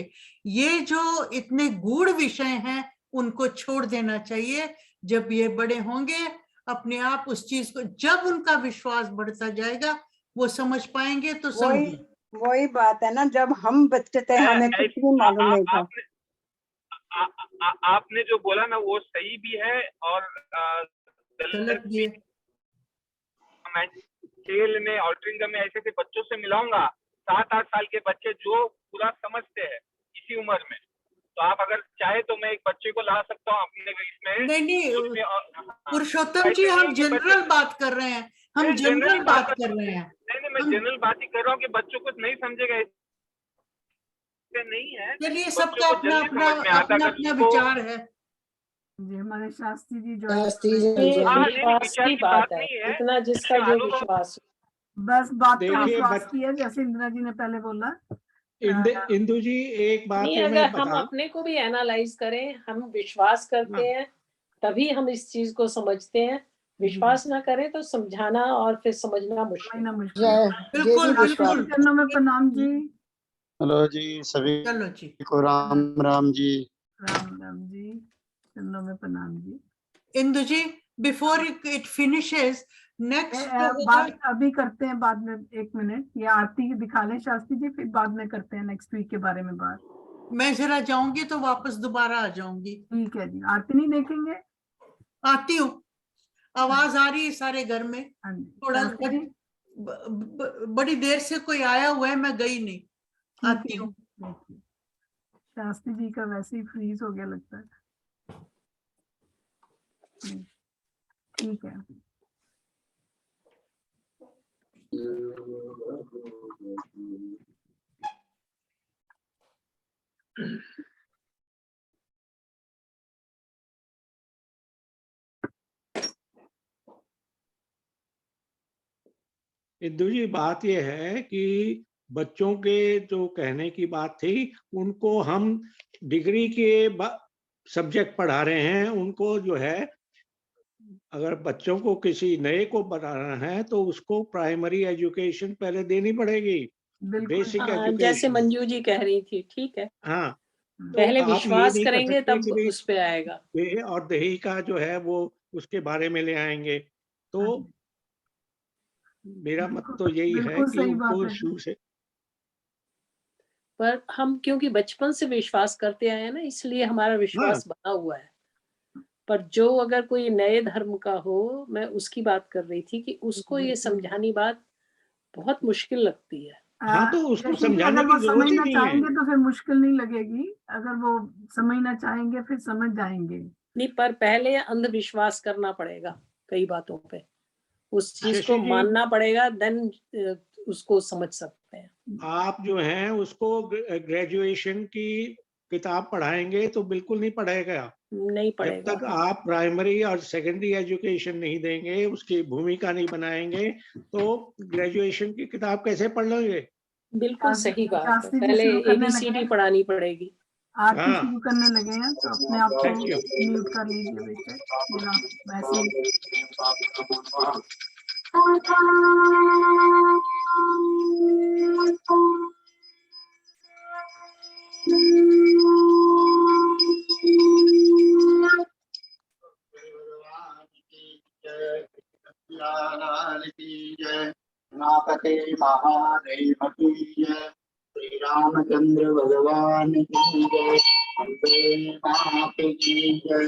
ये जो इतने गूढ़ विषय हैं उनको छोड़ देना चाहिए। जब ये बड़े होंगे अपने आप उस चीज को, जब उनका विश्वास बढ़ता जाएगा वो समझ पाएंगे तो समझे। वही बात है ना, जब हम बच्चे थे हमें कुछ भी मालूम नहीं था। आपने जो बोला ना वो सही भी है और गलत भी है। मैं खेल में ऑल्टरिंग में ऐसे बच्चों से मिलाऊंगा, 7-8 साल के बच्चे जो पूरा समझते हैं इसी उम्र में, तो आप अगर चाहे तो मैं एक बच्चे को ला सकता हूँ अपने इसमें। नहीं पुरुषोत्तम जी, हम जनरल बात कर रहे हैं, हम जनरल बात कर रहे हैं। नहीं, मैं जनरल बात ही कर रहा हूँ कि बच्चों को नहीं समझेगा नहीं है। चलिए, सबका अपना अपना अपना अपना विचार है। जी, हमारे शास्त्री जी जो विश्वास की बात है, इतना जिसका जो विश्वास। बस बात तो देखिए, विश्वास की है, जैसे इंदिरा जी ने पहले बोला। इंदु जी एक बात नहीं, मैं अगर हम अपने को भी एनालाइज करें, हम विश्वास करते हैं तभी हम इस चीज को समझते हैं। विश्वास ना करें तो समझाना और फिर समझना मुश्किल। बिल्कुल बिल्कुल। चरणों में प्रणाम जी। हेलो जी, सभी चलो जी, को राम राम जी। राम राम जी, चरणों में प्रणाम जी। इंदु जी, बिफोर इट फिनिशेस, नेक्स्ट बात अभी करते हैं, बाद में 1 मिनट या आरती दिखा लें शास्त्री जी, फिर बाद में करते हैं नेक्स्ट वीक के बारे में बात। मैं जरा जाऊंगी तो वापस दोबारा आ जाऊंगी। ठीक है जी, आरती नहीं देखेंगे? आती हूँ, आवाज आ रही है सारे घर में। थोड़ा बड़ी देर से कोई आया हुआ है, मैं गई नहीं। आती हूँ। शास्त्री जी का वैसे ही फ्रीज हो गया लगता है। ठीक है। इंदु जी, बात यह है कि बच्चों के जो कहने की बात थी, उनको हम डिग्री के सब्जेक्ट पढ़ा रहे हैं। उनको जो है, अगर बच्चों को किसी नए को पढ़ाना है तो उसको प्राइमरी एजुकेशन पहले देनी पड़ेगी, बेसिक एजुकेशन। जैसे मंजू जी कह रही थी, ठीक है। हाँ, पहले तो आप ये विश्वास नहीं कर करेंगे सकते तब कि भाई उस पे आएगा। देह और देही का जो है वो उसके बारे में ले आएंगे। तो मेरा मत तो यही है कि उनको शुरू से। पर हम क्योंकि बचपन से विश्वास करते आए हैं ना, इसलिए हमारा विश्वास बना हुआ है। पर जो अगर कोई नए धर्म का हो, मैं उसकी बात कर रही थी कि उसको ये समझानी बात बहुत मुश्किल लगती है। हाँ, तो उसको समझाने अगर वो की जरूरत ही समझना नहीं है। चाहेंगे तो फिर मुश्किल नहीं लगेगी, अगर वो समझना चाहेंगे फिर समझ जाएंगे। नहीं, पर पहले अंधविश्वास करना पड़ेगा कई बातों पे, उस चीज को मानना पड़ेगा, देन उसको समझ सकते हैं। आप जो हैं उसको ग्रेजुएशन की किताब पढ़ाएंगे तो बिल्कुल नहीं पढ़ेगा। नहीं पढ़ेगा। जब तक आप प्राइमरी और सेकेंडरी एजुकेशन नहीं देंगे, उसकी भूमिका नहीं बनाएंगे, तो ग्रेजुएशन की किताब कैसे पढ़ लेंगे? बिल्कुल सही बात है, पहले ABCD पढ़ानी पड़ेगी। आरती शुरू करने लगे हैं तो अपने आप को म्यूट कर लीजिए बेशक, बिना मैसेज। गणपते महादेव की जय, श्री रामचंद्र भगवान की जय, अम्बे मात की जय,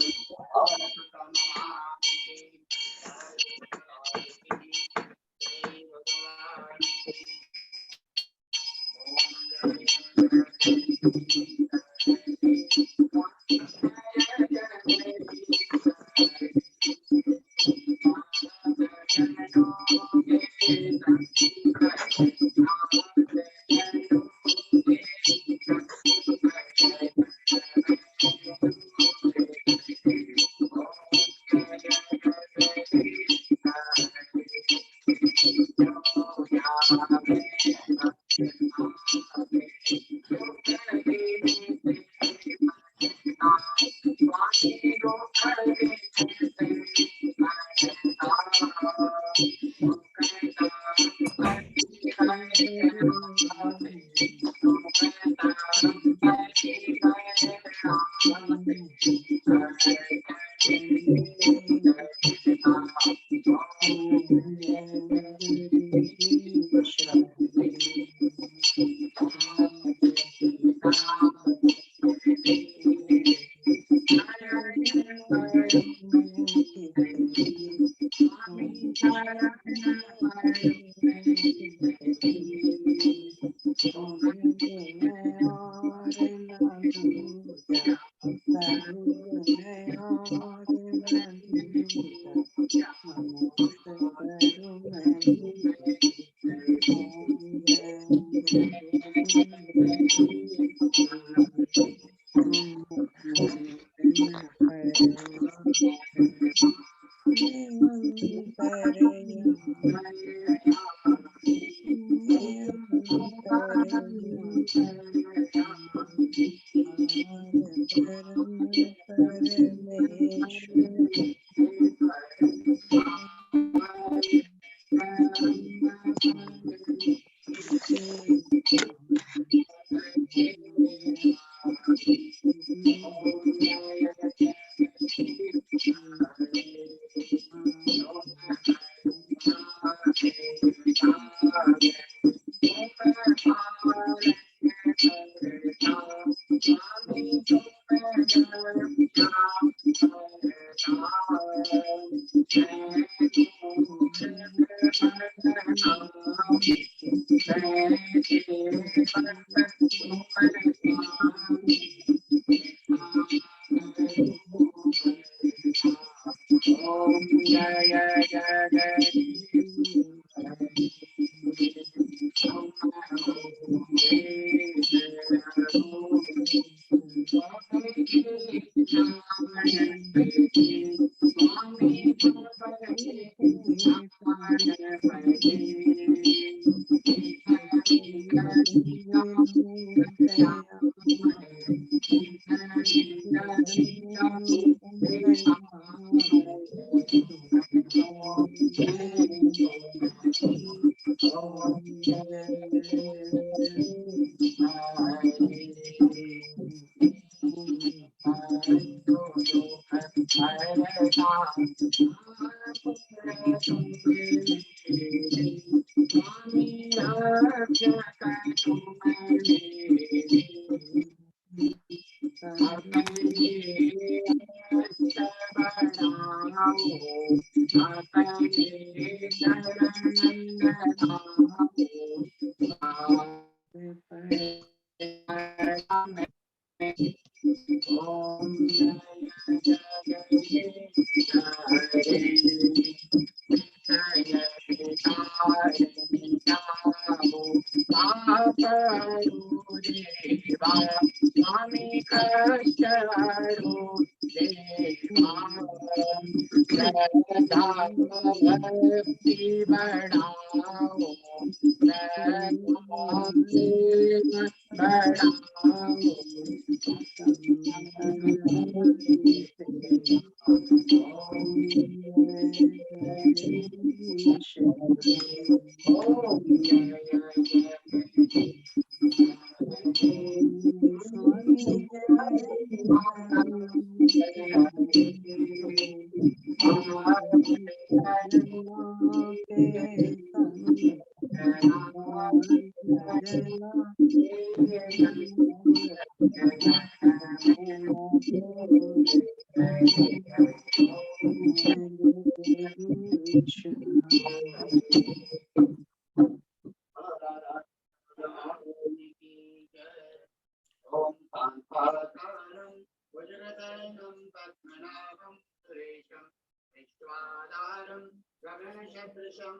सारं गगनसदृशं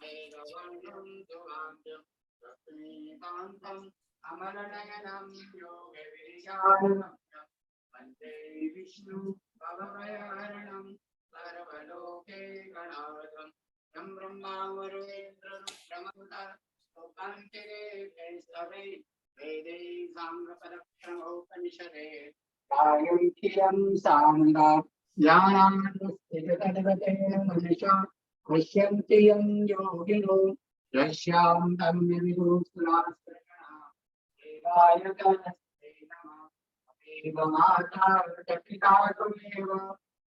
मेघवर्णं शुभांगं लक्ष्मीकान्तम् अमरनयनं योगविशारदं वन्दे विष्णु भवभयहरणं सर्वलोकैकनाथं यं ब्रह्मा वरुणेन्द्ररुद्रमरुतः लोकान्तिरे वैष्णवे वेदे साङ्गपदक्षमोपनिषदे कायं सामगा ज्ञानानुष्ठिततद्गतेन मनुषा पश्यन्ति यं योगिनो यस्यां तं विदुषुरास्त्रगणा देवाय तस्मै नमः अमेव माता च पिता त्वमेव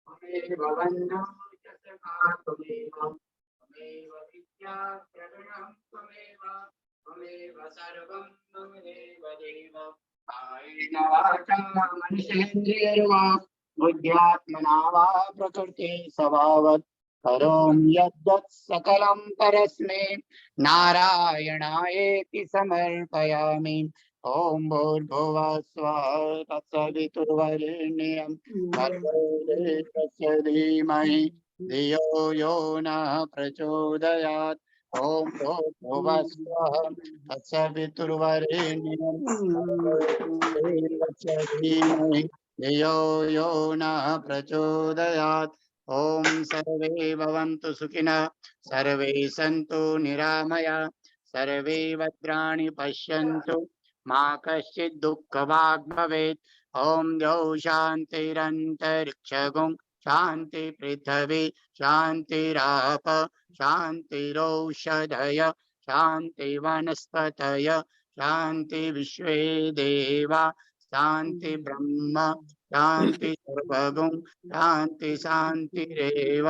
अमेव बन्धुः च सखा त्वमेव अमेव विद्या प्रगणः त्वमेव अमेव सर्वं त्वमेव देव कायेन वाचा मनसेन्द्रियर्वा बुद्ध्यात्मना वा प्रकृति स्वभावत् करोमि यद्यत् सकलं परस्मै नारायणायेति समर्पयामि। ओम भूर्भुवः स्वः तत्सवितुर्वरेण्यं भर्गो देवस्य धीमहि धियो यो नः प्रचोदयात्। ओम भूर्भुवः स्वः तत्सवितुर्वरेण्यं भर्गो देवस्य धीमहि धियो यो नः प्रचोदयात्। ओम सर्वे भवन्तु सुखिनः सर्वे सन्तु निरामया सर्वे भद्राणि पश्यन्तु मा कश्चित् दुःखभाग् भवेत्। ओम द्यौः शान्तिरन्तरिक्षगुं शान्ति पृथिवी शान्तिराप शान्तिरौषधय शान्ति वनस्पतय शान्ति विश्वे देवा शान्ति ब्रह्म शान्ति सर्वगुं शान्ति शान्तिरेव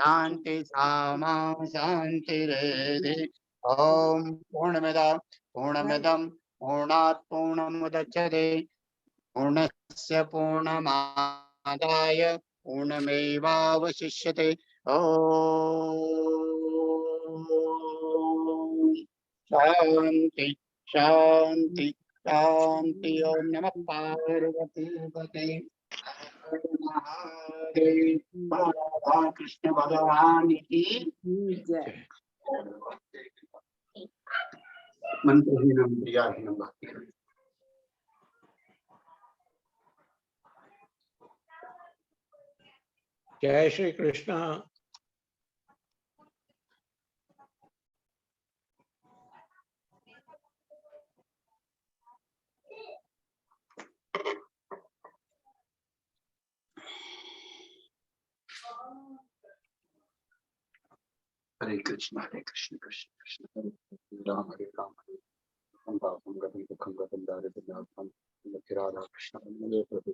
शान्ति सामा शान्तिरेधि। ओम पूर्णमिदं पूर्णात् पूर्णमुदच्यते पूर्णस्य पूर्णमादाय पूर्णमेवावशिष्यते। ओम शान्ति शान्ति शान्ति। ओम नमः पार्वतीपते महादेव राधा कृष्ण भगवान की जय। मंत्रहीनम क्रियाहीनम भक्ति। जय श्री कृष्ण। हरे कृष्ण कृष्ण कृष्ण हरे राम हरे राम हरे राम पापं गतं दुःखं गतं दारिद्र्यं राधा कृष्ण वन्दे प्रभु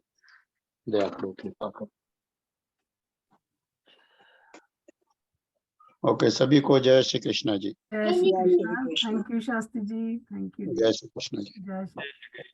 दया करो कृपा करो। ओके सभी को जय श्री कृष्ण जी। जय Shri Krishna. Thank you Shastri ji, thank you. जय श्री कृष्ण जी। जय श्री